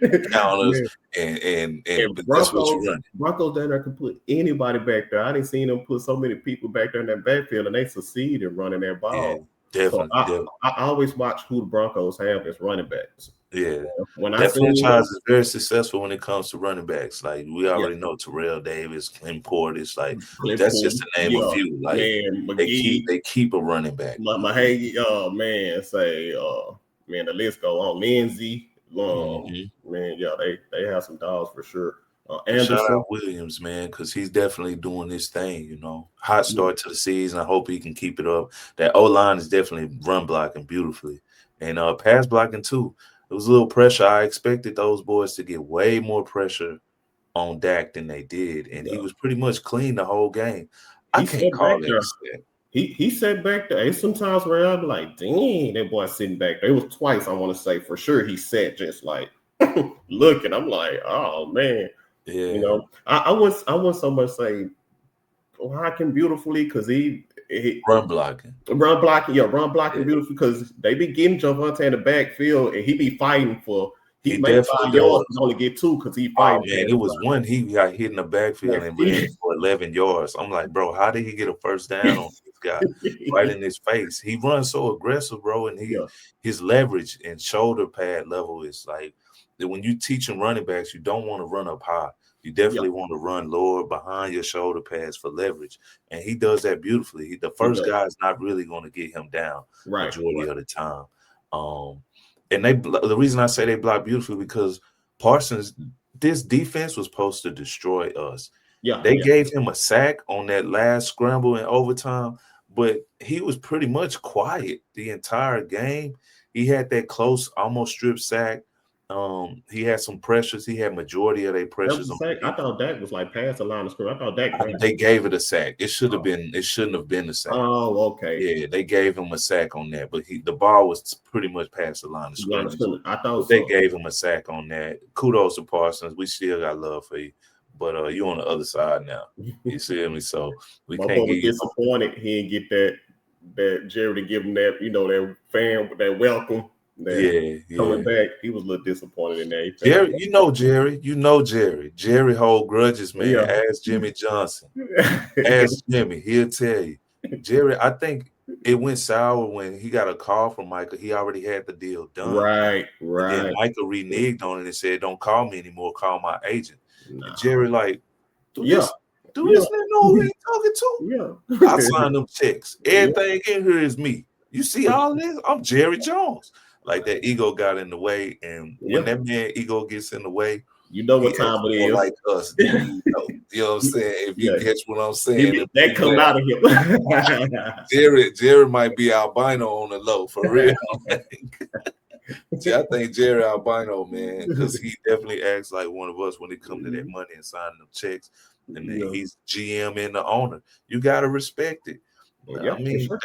Speaker 1: pitches, counters, and
Speaker 2: and
Speaker 1: that's what you run.
Speaker 2: Broncos down there could put anybody back there. I didn't see them put so many people back there in that backfield, and they succeed in running their
Speaker 1: Yeah,
Speaker 2: ball. So
Speaker 1: definitely, definitely.
Speaker 2: I always watch who the Broncos have as running backs.
Speaker 1: Yeah.
Speaker 2: When I
Speaker 1: That
Speaker 2: seen
Speaker 1: franchise
Speaker 2: them,
Speaker 1: is very successful when it comes to running backs. Like we
Speaker 2: yeah,
Speaker 1: already know Terrell Davis, Clint Portis, like that's just
Speaker 2: Claypool,
Speaker 1: the name of
Speaker 2: yeah,
Speaker 1: few. Like
Speaker 2: man,
Speaker 1: they keep
Speaker 2: McGee,
Speaker 1: they keep a running back.
Speaker 2: Mahagi, man, man, the list go on. Lindsey,
Speaker 1: Hmm.
Speaker 2: man, yeah, they have some dogs for sure.
Speaker 1: And shout
Speaker 2: Anderson,
Speaker 1: out Williams, man, because he's definitely doing this thing. Hot
Speaker 2: yeah,
Speaker 1: start to the season. I hope he can keep it up. That O line is definitely run blocking beautifully. And pass blocking too. It was a little pressure. I expected those boys to get way more pressure on Dak than they did. And he
Speaker 2: yeah.
Speaker 1: was pretty much clean the whole game. I
Speaker 2: He
Speaker 1: can't
Speaker 2: sat back
Speaker 1: call that a
Speaker 2: there.
Speaker 1: set.
Speaker 2: He sat back there. There's sometimes where I'm like, dang, that boy sitting back there. It was twice, I want to say for sure. He sat just like looking. I'm like, oh man.
Speaker 1: Yeah.
Speaker 2: I wouldn't so much say blocking beautifully because
Speaker 1: Run blocking.
Speaker 2: Run blocking, yeah, run
Speaker 1: Yeah.
Speaker 2: blocking beautiful because they be getting Javante in the backfield and he be fighting for. He
Speaker 1: He
Speaker 2: make
Speaker 1: definitely
Speaker 2: 5 yards,
Speaker 1: does.
Speaker 2: but only get 2 because he
Speaker 1: Oh
Speaker 2: fighting for
Speaker 1: man, it was
Speaker 2: everybody.
Speaker 1: one he got hit in the backfield and ran for 11 yards. I'm like, bro, how did he get a first down on this guy right in his face? He runs so aggressive, bro, and
Speaker 2: Yeah,
Speaker 1: his leverage and shoulder pad level is like that when you teaching running backs, you don't want to run up high. You
Speaker 2: yeah,
Speaker 1: definitely want to run lower behind your shoulder pads for leverage. And he does that beautifully. The
Speaker 2: he
Speaker 1: first
Speaker 2: does.
Speaker 1: guy is not really going to get him down
Speaker 2: Right,
Speaker 1: majority
Speaker 2: right.
Speaker 1: of the time. Um, and the reason I say they block beautifully because Parsons, this defense was supposed to destroy us.
Speaker 2: Yeah,
Speaker 1: They
Speaker 2: yeah.
Speaker 1: gave him a sack on that last scramble in overtime, but he was pretty much quiet the entire game. He had that close, almost strip sack. He had some pressures. He had majority of their
Speaker 2: That was
Speaker 1: pressures
Speaker 2: the
Speaker 1: on
Speaker 2: same.
Speaker 1: the
Speaker 2: I
Speaker 1: defense.
Speaker 2: thought Dak was like past the line of scrimmage. I thought Dak ran.
Speaker 1: They gave it a sack. It should have
Speaker 2: Oh,
Speaker 1: been. It shouldn't have been a sack.
Speaker 2: oh, okay.
Speaker 1: Yeah, they gave him a sack on that, but the ball was pretty much past the line of
Speaker 2: Line of
Speaker 1: scrimmage.
Speaker 2: scrimmage. I thought
Speaker 1: But they
Speaker 2: so.
Speaker 1: gave him a sack on that. Kudos to Parsons. We still got love for you, but you on the other side now. You see me? So we
Speaker 2: My
Speaker 1: can't
Speaker 2: boy
Speaker 1: give
Speaker 2: was
Speaker 1: you.
Speaker 2: disappointed he didn't get that Jerry to give him that that fan that welcome that
Speaker 1: Yeah,
Speaker 2: coming
Speaker 1: yeah.
Speaker 2: back. He was a little disappointed in that. He felt
Speaker 1: Jerry, you know Jerry. You know Jerry. Jerry hold grudges, man.
Speaker 2: like
Speaker 1: Ask Jimmy Johnson.
Speaker 2: yeah.
Speaker 1: Ask Jimmy. He'll tell you. Jerry, I think it went sour when he got a call from Michael. He already had the deal done.
Speaker 2: Right,
Speaker 1: And then
Speaker 2: right.
Speaker 1: Michael reneged on it and said, "Don't call me anymore. Call my agent." And
Speaker 2: Nah.
Speaker 1: Jerry, like, do
Speaker 2: Yeah,
Speaker 1: this, do
Speaker 2: yeah,
Speaker 1: this man know who he talking to?
Speaker 2: yeah.
Speaker 1: I signed them checks.
Speaker 2: Yeah,
Speaker 1: Everything in here is me. You see all this? I'm Jerry Jones. Like that ego got in the way, and when
Speaker 2: yeah.
Speaker 1: that man ego gets in the way,
Speaker 2: You know
Speaker 1: he
Speaker 2: what time
Speaker 1: acts
Speaker 2: it
Speaker 1: more
Speaker 2: is.
Speaker 1: like us than you know. You know what I'm saying? If you
Speaker 2: Yeah,
Speaker 1: catch what I'm saying, and
Speaker 2: that
Speaker 1: pretty
Speaker 2: coming
Speaker 1: well,
Speaker 2: out of him.
Speaker 1: Jerry might be albino on the low for real. I think Jerry albino, man, because he definitely acts like one of us when it comes to that money and signing them checks. And then
Speaker 2: Yeah,
Speaker 1: he's GM and the owner. You gotta respect it.
Speaker 2: yeah,
Speaker 1: I
Speaker 2: for
Speaker 1: mean,
Speaker 2: sure,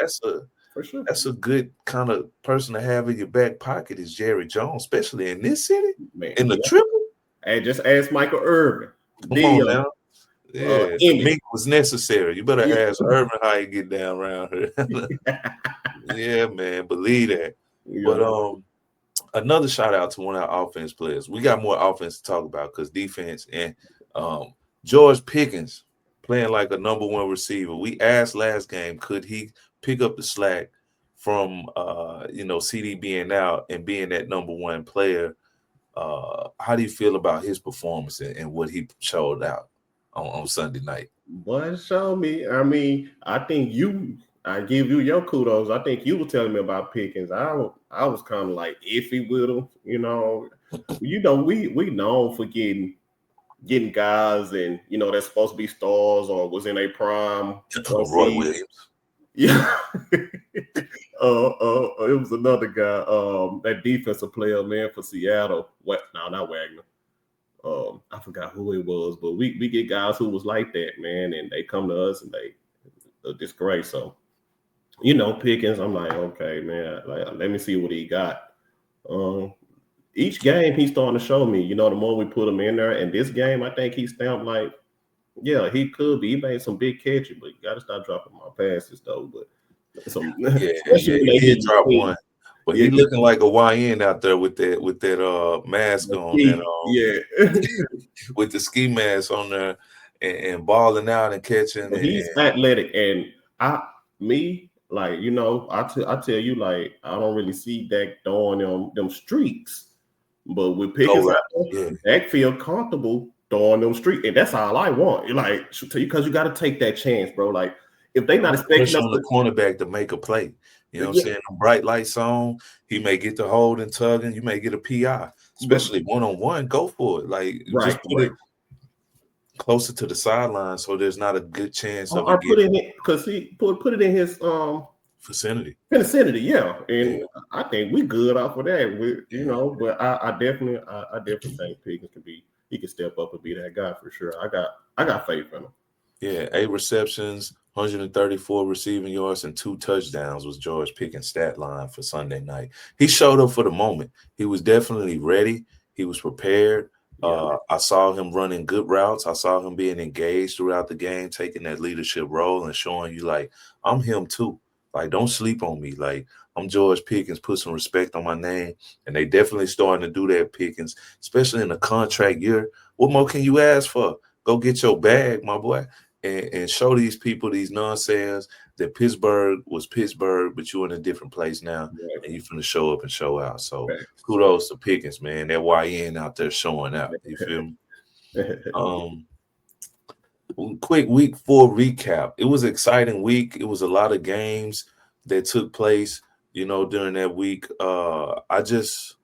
Speaker 2: for sure.
Speaker 1: that's a good kind of person to have in your back pocket is Jerry Jones, especially in this city,
Speaker 2: Man,
Speaker 1: in the
Speaker 2: yeah.
Speaker 1: triple.
Speaker 2: Hey, just ask Michael Irvin.
Speaker 1: Come on now. Yeah, the
Speaker 2: Emmy.
Speaker 1: mink was necessary. You better
Speaker 2: Yeah.
Speaker 1: ask Irvin how you get down around here. Yeah, man, believe that.
Speaker 2: Yeah.
Speaker 1: But another shout out to one of our offense players. We got more offense to talk about because defense and um, George Pickens playing like a number one receiver. We asked last game, could he pick up the slack from CD being out and being that number one player? How do you feel about his performance and what he showed out on Sunday night?
Speaker 2: Boy, show me. I mean, I give you your kudos. I think you were telling me about Pickens. I was kind of like iffy with him. We known for getting guys and that's supposed to be stars or was in a prime one
Speaker 1: Roy
Speaker 2: season.
Speaker 1: Williams.
Speaker 2: Yeah. It was another guy, that defensive player, man, for Seattle. What? No, not Wagner. I forgot who it was, but we get guys who was like that, man, and they come to us and they disgrace. So, Pickens, I'm like, okay, man, like let me see what he got. Um, each game he's starting to show me, the more we put him in there. And this game, I think he stamped like, yeah, he could be. He made some big catches, but you got to stop dropping my passes though. But
Speaker 1: Yeah,
Speaker 2: especially when
Speaker 1: he
Speaker 2: they
Speaker 1: did
Speaker 2: get
Speaker 1: drop
Speaker 2: between,
Speaker 1: one, but
Speaker 2: yeah,
Speaker 1: he looking like a YN out there with that mask on and
Speaker 2: yeah.
Speaker 1: with the ski mask on there and balling out and catching
Speaker 2: But he's
Speaker 1: and
Speaker 2: athletic, and like I tell you, like I don't really see Dak throwing them streaks, but with
Speaker 1: go
Speaker 2: Pickens
Speaker 1: right.
Speaker 2: out
Speaker 1: Yeah,
Speaker 2: there, Dak feel comfortable throwing them streaks, and that's all I want. Like because you got to take that chance, bro. Like if they not expecting
Speaker 1: pressure
Speaker 2: us
Speaker 1: on the
Speaker 2: to,
Speaker 1: cornerback to make a play. You know what I'm
Speaker 2: yeah,
Speaker 1: saying? Bright lights on, he may get the hold and tugging. You may get a PI,
Speaker 2: but
Speaker 1: especially one on one. Go for it. Like
Speaker 2: right,
Speaker 1: just put
Speaker 2: right.
Speaker 1: it closer to the sideline so there's not a good chance of it
Speaker 2: Or put
Speaker 1: getting
Speaker 2: it in because he put it in his
Speaker 1: vicinity.
Speaker 2: vicinity, yeah.
Speaker 1: Yeah.
Speaker 2: And I think we good off of that. But I definitely think Pickens he can step up and be that guy for sure. I got faith in him.
Speaker 1: Yeah, 8 receptions, 134 receiving yards, and 2 touchdowns was George Pickens' stat line for Sunday night. He showed up for the moment. He was definitely ready. He was prepared.
Speaker 2: Yeah,
Speaker 1: I saw him running good routes. I saw him being engaged throughout the game, taking that leadership role and showing you like I'm him too. Like don't sleep on me. Like I'm George Pickens. Put some respect on my name. And they definitely starting to do that, Pickens, especially in a contract year. What more can you ask for? Go get your bag, my boy, and show these people, these nonsense, that Pittsburgh was Pittsburgh, but you're in a different place now,
Speaker 2: right.
Speaker 1: and you finna show up and show out. So
Speaker 2: Facts.
Speaker 1: kudos to Pickens, man. That YN out there showing out. You feel me? Um, quick week 4 recap. It was an exciting week. It was a lot of games that took place, during that week. I just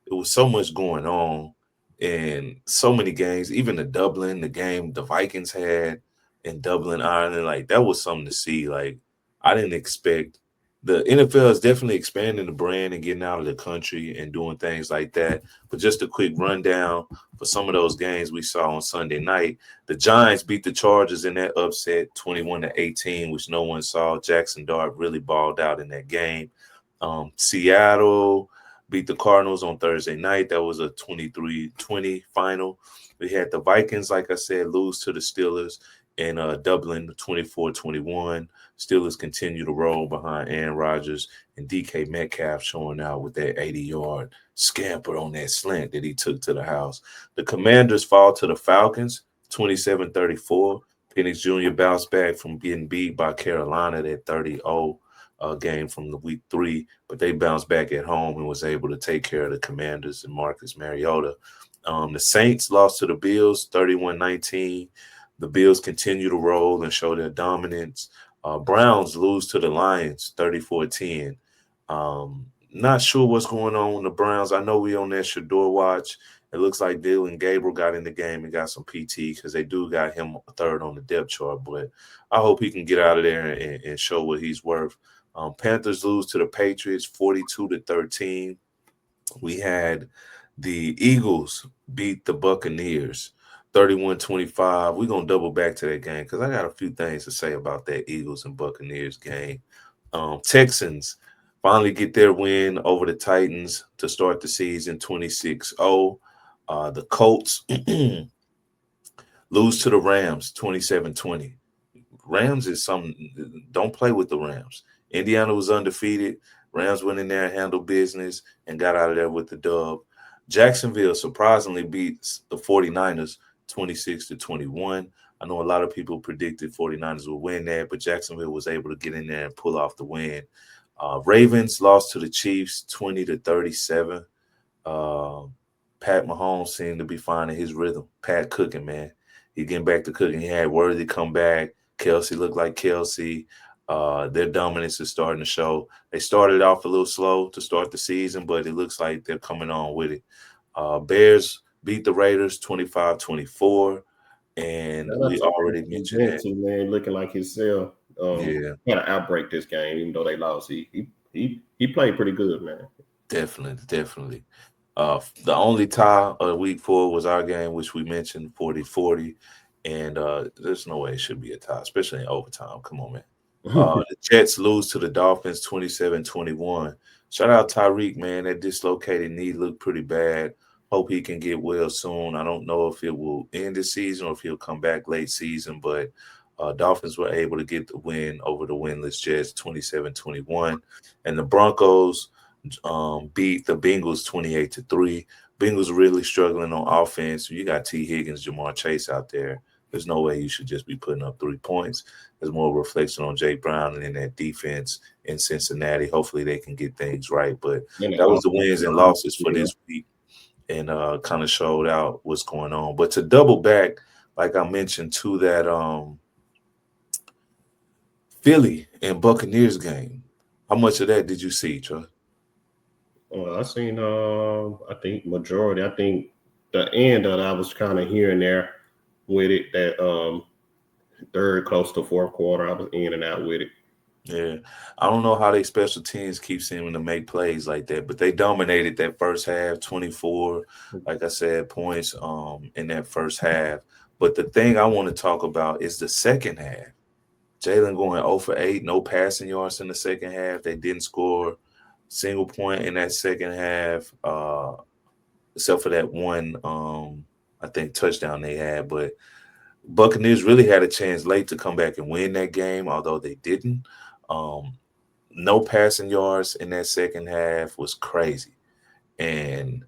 Speaker 1: it was so much going on and so many games. Even the game the Vikings had in Dublin, Ireland, like that was something to see. Like I didn't expect the NFL is definitely expanding the brand and getting out of the country and doing things like that. But just a quick rundown for some of those games we saw on Sunday night. The Giants beat the Chargers in that upset 21-18, which no one saw. Jackson Dart really balled out in that game. Seattle beat the Cardinals on Thursday night. That was a 23-20 final. We had the Vikings, like I said, lose to the Steelers in Dublin 24-21. Steelers continue to roll behind Aaron Rodgers and DK Metcalf showing out with that 80-yard scamper on that slant that he took to the house. The Commanders fall to the Falcons 27-34. Penix Jr. bounced back from getting beat by Carolina that 30-0 game from the week 3, but they bounced back at home and was able to take care of the Commanders and Marcus Mariota. The Saints lost to the Bills 31-19. The Bills continue to roll and show their dominance. Browns lose to the Lions 34-10. Not sure what's going on with the Browns. I know we on that Shador watch. It looks like Dylan Gabriel got in the game and got some PT because they do got him third on the depth chart. But I hope he can get out of there and show what he's worth. Panthers lose to the Patriots 42-13. We had the Eagles beat the Buccaneers 31-25. We're going to double back to that game because I got a few things to say about that Eagles and Buccaneers game. Texans finally get their win over the Titans to start the season 26-0. The Colts lose to the Rams 27-20. Rams is something. Don't play with the Rams. Indiana was undefeated. Rams went in there and handled business and got out of there with the dub. Jacksonville surprisingly beats the 49ers 26-21. I know a lot of people predicted 49ers would win that, but Jacksonville was able to get in there and pull off the win. Ravens lost to the Chiefs 20-37. Uh, Pat Mahomes seemed to be finding his rhythm. Pat cooking, man. He getting back to cooking. He had Worthy come back. Kelsey looked like Kelsey. Their dominance is starting to show. They started off a little slow to start the season, but it looks like they're coming on with it. Bears beat the Raiders 25-24. And
Speaker 2: Shout out
Speaker 1: we
Speaker 2: to
Speaker 1: already
Speaker 2: Carson
Speaker 1: mentioned that.
Speaker 2: Wentz, man, looking like himself.
Speaker 1: Yeah,
Speaker 2: Had an outbreak this game, even though they lost. He played pretty good, man.
Speaker 1: definitely, definitely. The only tie of week 4 was our game, which we mentioned 40-40. And there's no way it should be a tie, especially in overtime. Come on, man. The Jets lose to the Dolphins 27-21. Shout out Tyreek, man. That dislocated knee looked pretty bad. Hope he can get well soon. I don't know if it will end the season or if he'll come back late season, but Dolphins were able to get the win over the winless Jets 27-21. And the Broncos beat the Bengals 28-3. Bengals really struggling on offense. You got T. Higgins, Jamar Chase out there. There's no way you should just be putting up 3 points. There's more reflection on Jake Brown and in that defense in Cincinnati. Hopefully they can get things right. But
Speaker 2: And the
Speaker 1: that was the
Speaker 2: offensive
Speaker 1: wins and
Speaker 2: line,
Speaker 1: losses for
Speaker 2: yeah.
Speaker 1: this week and kind of showed out what's going on. But to double back, like I mentioned, to that Philly and Buccaneers game, how much of that did you see, Troy?
Speaker 2: I seen I think majority. I think the end that I was kind of here and there with it. That third close to fourth quarter, I was in and out with it.
Speaker 1: Yeah, I don't know how they special teams keep seeming to make plays like that, but they dominated that first half, 24, like I said, points in that first half. But the thing I want to talk about is the second half. Jalen going 0 for 8, no passing yards in the second half. They didn't score single point in that second half, except for that one. I think touchdown they had, but Buccaneers really had a chance late to come back and win that game, although they didn't. Um, no passing yards in that second half was crazy, and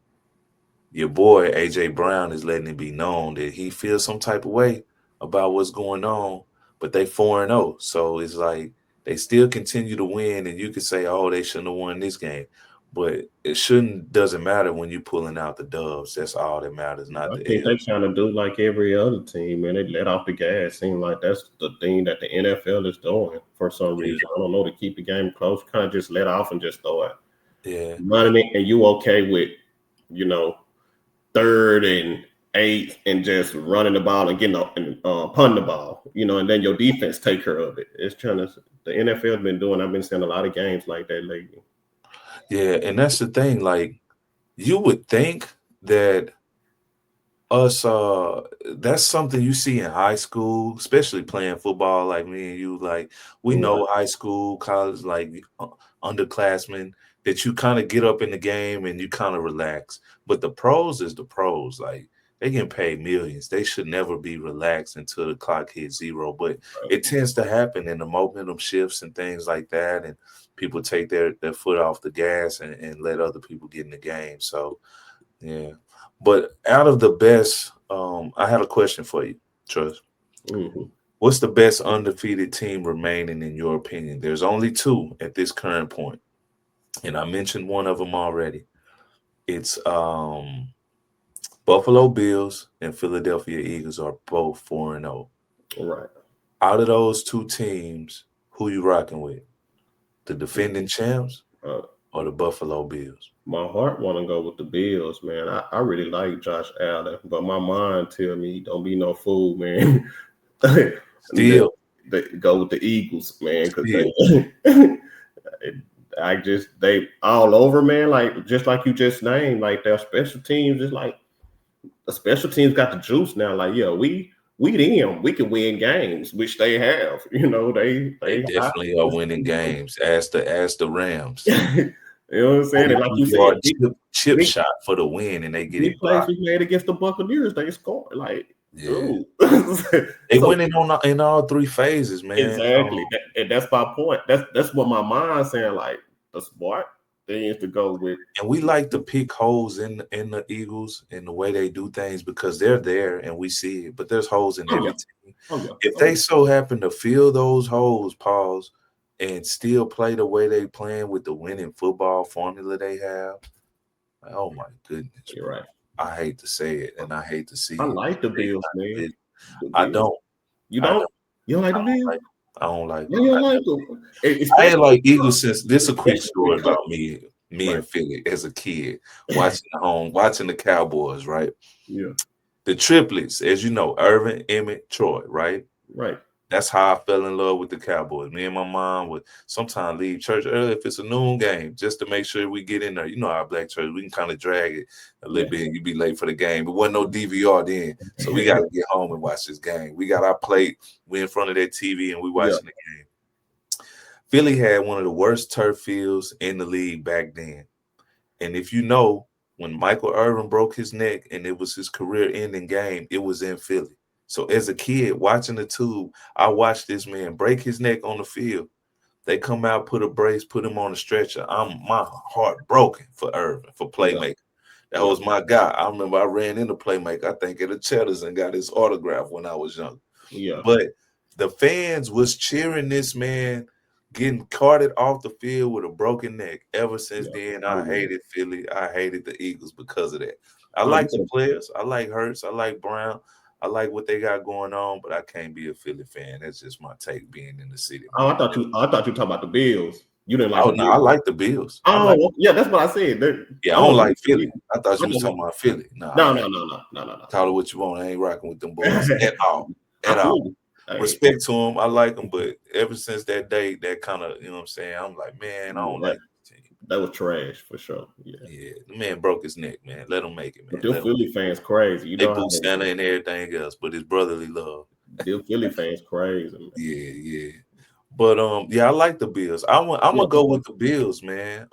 Speaker 1: your boy AJ Brown is letting it be known that he feels some type of way about what's going on. But they 4-0, so it's like they still continue to win, and you could say, "Oh, they shouldn't have won this game," but it shouldn't doesn't matter when you're pulling out the dubs. That's all that matters, not
Speaker 2: I
Speaker 1: the
Speaker 2: think they
Speaker 1: L's.
Speaker 2: trying to do like every other team, man. They let off the gas. Seem like that's the thing that the NFL is doing for some
Speaker 1: Yeah,
Speaker 2: reason. I don't know, to keep the game close. Kind of just let off and just throw it.
Speaker 1: yeah,
Speaker 2: You know what I mean? And you okay with, you know, third and eight and just running the ball and getting up and punting the ball, you know, and then your defense take care of it. It's trying to, the NFL has been doing, I've been seeing a lot of games like that lately.
Speaker 1: yeah. And that's the thing. Like you would think that us that's something you see in high school, especially playing football like me and you. Like we
Speaker 2: Right.
Speaker 1: know high school, college, like underclassmen, that you kind of get up in the game and you kind of relax. But the pros is the pros. Like they getting paid millions. They should never be relaxed until the clock hits zero. But it tends to happen in the momentum shifts and things like that, and people take their foot off the gas and let other people get in the game. So yeah. But out of the best, I had a question for you, Trust.
Speaker 2: Mm-hmm.
Speaker 1: What's the best undefeated team remaining in your opinion? There's only two at this current point, and I mentioned one of them already. It's Buffalo Bills and Philadelphia Eagles are both 4-0.
Speaker 2: Right.
Speaker 1: Out of those two teams, who you rocking with? The defending champs
Speaker 2: Uh,
Speaker 1: or the Buffalo Bills?
Speaker 2: my heart want to go with the Bills, man. I really like Josh Allen, but my mind tell me don't be no fool, man. they,
Speaker 1: Still,
Speaker 2: they go with the Eagles, man, because
Speaker 1: still.
Speaker 2: they I just they all over, man. Like just like you just named, like their special teams is like the special teams got the juice now. Like yeah, we them, we can win games, which they have. You know
Speaker 1: They
Speaker 2: they hot.
Speaker 1: definitely are winning games. Ask the Rams.
Speaker 2: You know what I'm saying? And like you said,
Speaker 1: 80-yard chip
Speaker 2: big
Speaker 1: shot for the win, and they get
Speaker 2: big
Speaker 1: it
Speaker 2: plays
Speaker 1: blocked.
Speaker 2: we made against the Buccaneers, they scored. Like
Speaker 1: Yeah,
Speaker 2: dude,
Speaker 1: they
Speaker 2: so
Speaker 1: winning in all three phases, man.
Speaker 2: exactly, and that's my point. That's what my mind's saying. Like the smart thing is to go with.
Speaker 1: And we like to pick holes in the Eagles and the way they do things because they're there and we see it. But there's holes in
Speaker 2: Oh yeah,
Speaker 1: every team.
Speaker 2: oh yeah,
Speaker 1: If
Speaker 2: oh
Speaker 1: they so happen to fill those holes, pause, and still play the way they playing with the winning football formula they have, like, oh my goodness,
Speaker 2: you're
Speaker 1: bro.
Speaker 2: right.
Speaker 1: I hate to say it and I hate to
Speaker 2: I
Speaker 1: see it.
Speaker 2: like the
Speaker 1: They
Speaker 2: Bills,
Speaker 1: not
Speaker 2: man.
Speaker 1: good.
Speaker 2: The
Speaker 1: I
Speaker 2: Bills.
Speaker 1: don't.
Speaker 2: You
Speaker 1: I
Speaker 2: don't?
Speaker 1: don't.
Speaker 2: You don't like
Speaker 1: I
Speaker 2: the
Speaker 1: don't
Speaker 2: Bills?
Speaker 1: like. I don't like
Speaker 2: Why
Speaker 1: them.
Speaker 2: you don't like them?
Speaker 1: I ain't
Speaker 2: Especially,
Speaker 1: like Eagles since this a quick
Speaker 2: especially
Speaker 1: story
Speaker 2: because
Speaker 1: about me
Speaker 2: right,
Speaker 1: and Philly as a kid watching the Cowboys, right?
Speaker 2: yeah,
Speaker 1: The triplets, as you know, Irvin, Emmett, Troy, right?
Speaker 2: right,
Speaker 1: That's how I fell in love with the Cowboys. Me and my mom would sometimes leave church early if it's a noon game, just to make sure we get in there. You know our black church, we can kind of drag it a
Speaker 2: yeah,
Speaker 1: little bit. And you be late for the game, but wasn't no DVR then, so we got to get home and watch this game. We got our plate, we in front of that TV, and we
Speaker 2: yeah,
Speaker 1: watching the game. Philly had one of the worst turf fields in the league back then. And if you know, when Michael Irvin broke his neck and it was his career-ending game, it was in Philly. So as a kid watching the tube, I watched this man break his neck on the field. They come out, put a brace, put him on a stretcher. I'm my heart broken for Irvin, for
Speaker 2: yeah,
Speaker 1: playmaker. That
Speaker 2: yeah,
Speaker 1: was my guy. I remember I ran into playmaker, I think at a Cheddar's and got his autograph when I was young.
Speaker 2: yeah.
Speaker 1: But the fans was cheering this man getting carted off the field with a broken neck. Ever since
Speaker 2: Yeah,
Speaker 1: then,
Speaker 2: I
Speaker 1: I
Speaker 2: remember.
Speaker 1: hated Philly. I hated the Eagles because of that. I
Speaker 2: Oh, you
Speaker 1: like the
Speaker 2: could.
Speaker 1: players. I like Hurts. I like Brown. I like what they got going on, but I can't be a Philly fan. That's just my take being in the city,
Speaker 2: Oh,
Speaker 1: man.
Speaker 2: I thought you talking about the Bills. You didn't like
Speaker 1: Oh
Speaker 2: the
Speaker 1: no, I
Speaker 2: Bills.
Speaker 1: like the Bills. I
Speaker 2: Oh,
Speaker 1: like
Speaker 2: well, yeah, that's what I said.
Speaker 1: yeah, I
Speaker 2: I'm a
Speaker 1: don't like
Speaker 2: Bills.
Speaker 1: Philly. I thought
Speaker 2: I
Speaker 1: you was
Speaker 2: know.
Speaker 1: talking about Philly. No,
Speaker 2: No,
Speaker 1: all
Speaker 2: no,
Speaker 1: right.
Speaker 2: no, no, no, no,
Speaker 1: Call it what you want. I ain't rocking with them boys
Speaker 2: no.
Speaker 1: at all.
Speaker 2: I
Speaker 1: At
Speaker 2: feel
Speaker 1: all.
Speaker 2: you. Hey,
Speaker 1: Respect to him. I like him, but ever since that day, that kind of, you know what I'm saying? I'm like, man, I
Speaker 2: yeah,
Speaker 1: don't like this team.
Speaker 2: that was trash for sure. Yeah,
Speaker 1: Yeah, the man broke his neck, man. Let him make it,
Speaker 2: but
Speaker 1: man.
Speaker 2: them
Speaker 1: Let him.
Speaker 2: Philly fans crazy. You
Speaker 1: They
Speaker 2: know how
Speaker 1: boot Santa and everything else, but it's brotherly love.
Speaker 2: them Philly fans crazy, man.
Speaker 1: Yeah, yeah. But yeah, I like the Bills. I'm
Speaker 2: Yeah,
Speaker 1: gonna go with the Bills, man.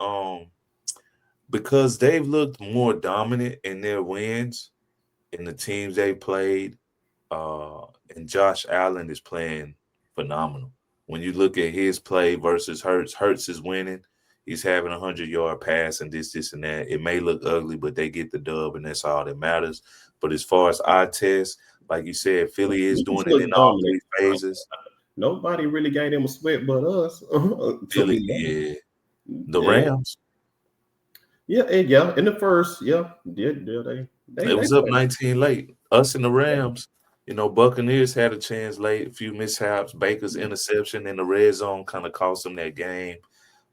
Speaker 1: Because they've looked more dominant in their wins. in the teams they played, uh, and Josh Allen is playing phenomenal. When you look at his play versus Hurts, Hurts is winning. He's having 100-yard pass and this and that. It may look ugly, but they get the dub, and that's all that matters. But as far as eye test, like you said, Philly is
Speaker 2: We just
Speaker 1: doing it in
Speaker 2: look
Speaker 1: all
Speaker 2: dominant.
Speaker 1: three phases.
Speaker 2: Nobody really gave them a sweat but us. To
Speaker 1: Philly,
Speaker 2: be honest.
Speaker 1: yeah. The
Speaker 2: And
Speaker 1: Rams,
Speaker 2: yeah, and yeah, in the first, yeah,
Speaker 1: it
Speaker 2: they
Speaker 1: was up
Speaker 2: played.
Speaker 1: 19 late. Us and the Rams, Buccaneers had a chance late, a few mishaps. Baker's interception in the red zone kind of cost them that game.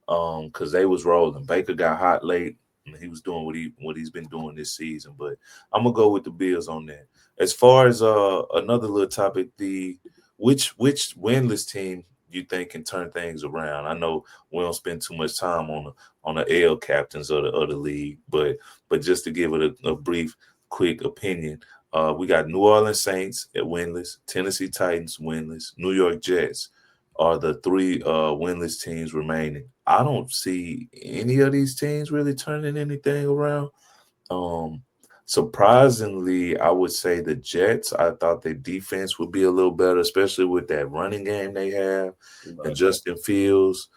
Speaker 1: Because they was rolling. Baker got hot late, and he was doing what he's been doing this season. But I'm gonna go with the Bills on that. As far as another little topic, the which winless team you think can turn things around? I know we don't spend too much time on the L captains of the league, but just to give it a brief, quick opinion, we got New Orleans Saints at winless, Tennessee Titans winless, New York Jets are the three winless teams remaining. I don't see any of these teams really turning anything around. Um, Surprisingly, I would say the Jets. I thought their defense would be a little better, especially with that running game they have and
Speaker 2: Right.
Speaker 1: Justin Fields.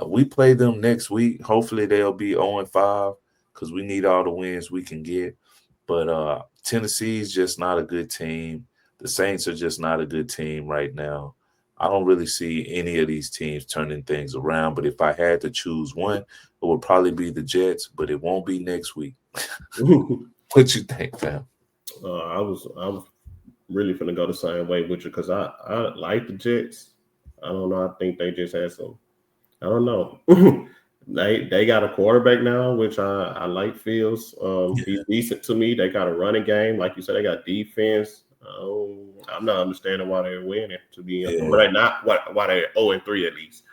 Speaker 1: We play them next week. Hopefully, they'll be 0-5 because we need all the wins we can get. But Tennessee's just not a good team. The Saints are just not a good team right now. I don't really see any of these teams turning things around. But if I had to choose one, it would probably be the Jets, but it won't be next week. What you think, fam?
Speaker 2: I was really finna go the same way with you because I like the Jets. I don't know. I think they just had some. I don't know. They got a quarterback now, which I like Fields. He's
Speaker 1: Yeah,
Speaker 2: decent to me. They got a running game, like you said. They got defense. I'm not understanding why they're winning. To be honest, but
Speaker 1: yeah,
Speaker 2: they not why they're 0-3 at least.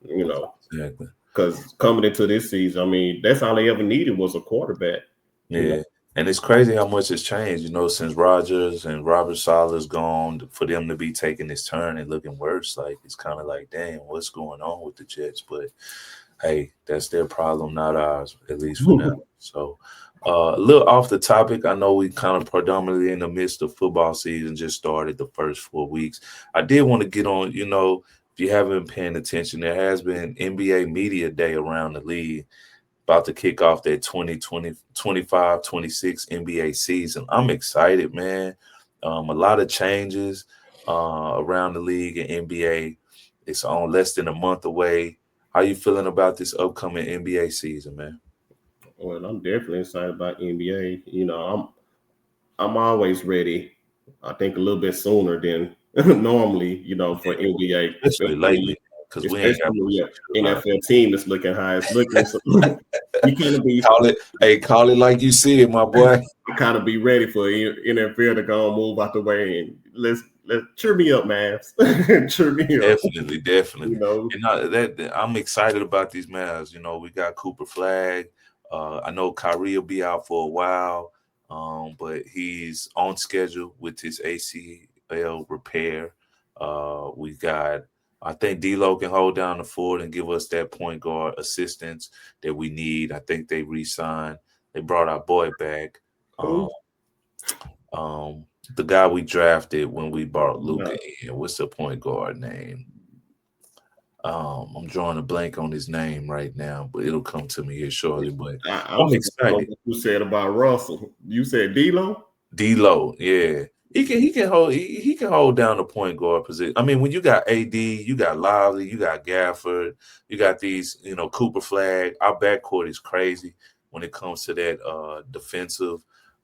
Speaker 2: You know,
Speaker 1: exactly.
Speaker 2: because coming into this season, I mean, that's all they ever needed was a quarterback. You know,
Speaker 1: Yeah. And it's crazy how much has changed, since Rogers and Robert Sala's gone for them to be taking this turn and looking worse. Like it's kind of like, damn, what's going on with the Jets? But hey, that's their problem, not ours, at least for now. So, a little off the topic. I know we kind of predominantly in the midst of football season, just started the first 4 weeks. I did want to get on, if you haven't been paying attention, there has been NBA Media Day around the league about to kick off that 2025-26 NBA season. I'm excited, man. A lot of changes around the league and NBA. It's on less than a month away. How you feeling about this upcoming NBA season, man?
Speaker 2: well, I'm definitely excited about NBA. I'm always ready. I think a little bit sooner than normally, for NBA,
Speaker 1: Especially lately, because we ain't got
Speaker 2: especially
Speaker 1: much
Speaker 2: when
Speaker 1: to
Speaker 2: your
Speaker 1: cheer about.
Speaker 2: NFL team is looking how it's looking. So you kind of be
Speaker 1: Call it, hey, call it like you see it, my boy.
Speaker 2: kind of be ready for NFL to go and move out the way and let's cheer me up, man. Cheer me up.
Speaker 1: Definitely, definitely.
Speaker 2: You know,
Speaker 1: I'm excited about these Mavs. We got Cooper Flag. I know Kyrie will be out for a while, but he's on schedule with his ACL repair. We got. I think D'Lo can hold down the fort and give us that point guard assistance that we need. I think they re-signed. They brought our boy back. Um,
Speaker 2: who?
Speaker 1: the guy we drafted when we brought Luca
Speaker 2: No,
Speaker 1: in. What's the point guard name? I'm drawing a blank on his name right now, but it'll come to me here shortly. But
Speaker 2: I'm
Speaker 1: I'm
Speaker 2: surprised
Speaker 1: excited.
Speaker 2: what you said about Russell. You said D'Lo.
Speaker 1: D'Lo, yeah, he can hold down the point guard position. I mean, when you got AD, you got Lively, you got Gafford, you got these, Cooper Flag. Our backcourt is crazy when it comes to that defensive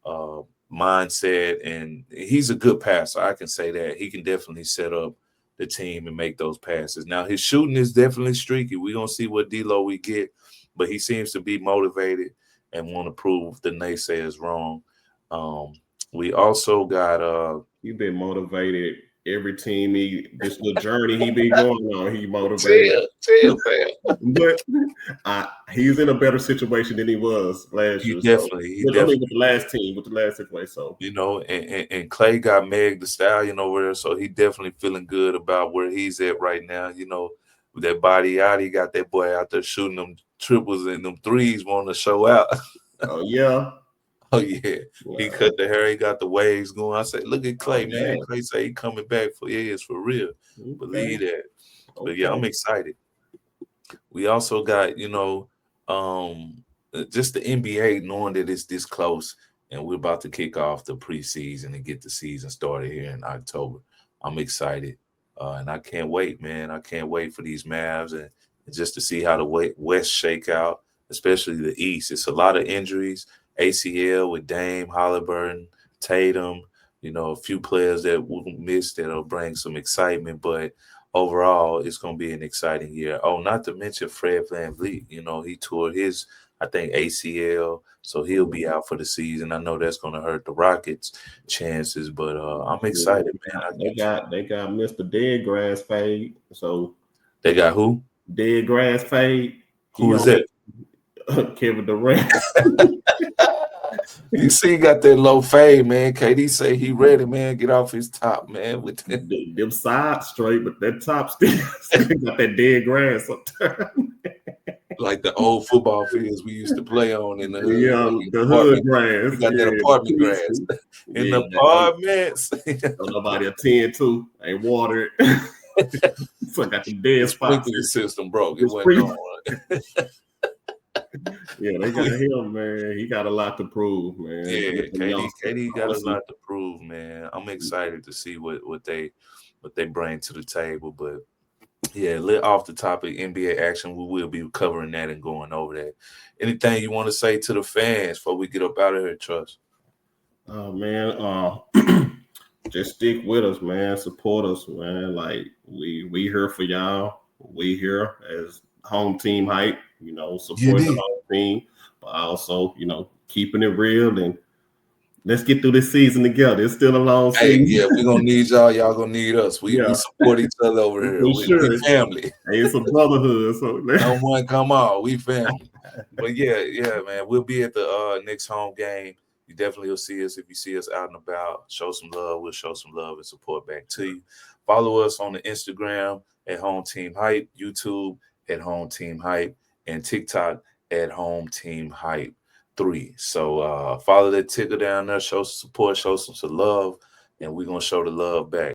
Speaker 1: uh, mindset, and he's a good passer. I can say that he can definitely set up the team and make those passes. Now his shooting is definitely streaky. We're gonna see what D'Lo we get, but he seems to be motivated and want to prove the naysayers wrong. Um, we also got
Speaker 2: He been motivated. Every team this little journey he been going on, he motivated.
Speaker 1: chill, fam.
Speaker 2: But he's in a better situation than he was last
Speaker 1: He
Speaker 2: year. So,
Speaker 1: definitely, he
Speaker 2: I mean,
Speaker 1: definitely,
Speaker 2: with the last team, with the last situation. So,
Speaker 1: and Clay got Meg the Stallion over there, so he definitely feeling good about where he's at right now. With that body out, he got that boy out there shooting them triples and them threes, wanting to show out.
Speaker 2: oh yeah,
Speaker 1: Oh yeah, he
Speaker 2: Yeah.
Speaker 1: cut the hair. He got the waves going. I said, look at
Speaker 2: Oh
Speaker 1: Clay, man.
Speaker 2: yeah.
Speaker 1: Clay say he coming back for years for real.
Speaker 2: Okay.
Speaker 1: Believe that. But yeah, I'm
Speaker 2: Okay.
Speaker 1: excited. We also got, just the NBA knowing that it's this close and we're about to kick off the preseason and get the season started here in October. I'm excited. And I can't wait, man. I can't wait for these Mavs and just to see how the West shake out, especially the East. It's a lot of injuries, ACL with Dame, Halliburton, Tatum, a few players that will miss that'll bring some excitement, but overall, it's going to be an exciting year. Oh, not to mention Fred VanVleet. He tore his, I think, ACL, so he'll be out for the season. I know that's going to hurt the Rockets' chances, but I'm
Speaker 2: Yeah,
Speaker 1: excited, man.
Speaker 2: they got Mr. Dead Grass Fade. So
Speaker 1: They got who?
Speaker 2: Dead Grass Fade. He
Speaker 1: Who is
Speaker 2: on
Speaker 1: that?
Speaker 2: Kevin Durant.
Speaker 1: You see, he got that low fade, man. KD say he ready, man. Get off his top, man. With that.
Speaker 2: Them sides straight, but that top still got that dead grass up there.
Speaker 1: Like the old football fields we used to play on in the hood,
Speaker 2: Yeah,
Speaker 1: like in
Speaker 2: the hood
Speaker 1: apartment.
Speaker 2: grass.
Speaker 1: We got that
Speaker 2: Yeah, the
Speaker 1: apartment grass
Speaker 2: Peterson.
Speaker 1: in the
Speaker 2: Yeah,
Speaker 1: apartments.
Speaker 2: don't nobody attend to. Ain't watered. So I got them
Speaker 1: The
Speaker 2: dead spots.
Speaker 1: sprinkler system broke. It
Speaker 2: The
Speaker 1: wasn't
Speaker 2: spring.
Speaker 1: on.
Speaker 2: Yeah, they got him, man. He got a lot to prove, man.
Speaker 1: Yeah,
Speaker 2: Get them
Speaker 1: Katie,
Speaker 2: youngsters.
Speaker 1: Katie
Speaker 2: I
Speaker 1: got
Speaker 2: want
Speaker 1: a
Speaker 2: to see.
Speaker 1: lot to prove, man. I'm excited to see what they bring to the table. But yeah, lit off the topic NBA action, we will be covering that and going over that. Anything you want to say to the fans before we get up out of here, Trust?
Speaker 2: Oh man, just stick with us, man. Support us, man. Like we here for y'all. We here as home team hype.
Speaker 1: You
Speaker 2: Supporting the
Speaker 1: did.
Speaker 2: home team, but also keeping it real and let's get through this season together. It's still a long
Speaker 1: Hey,
Speaker 2: season.
Speaker 1: yeah, we're gonna need y'all. Y'all gonna need us. We
Speaker 2: Yeah,
Speaker 1: support each other over here.
Speaker 2: for
Speaker 1: We
Speaker 2: sure.
Speaker 1: family.
Speaker 2: Hey, it's a brotherhood. So
Speaker 1: Come on, come on. We family. But yeah, man. We'll be at the next home game. You definitely will see us if you see us out and about. Show some love. We'll show some love and support back to you. Follow us on the Instagram at Home Team Hype, YouTube at Home Team Hype, and TikTok at Home Team Hype 3. So follow that ticker down there, show some support, show some love, and we're gonna show the love back.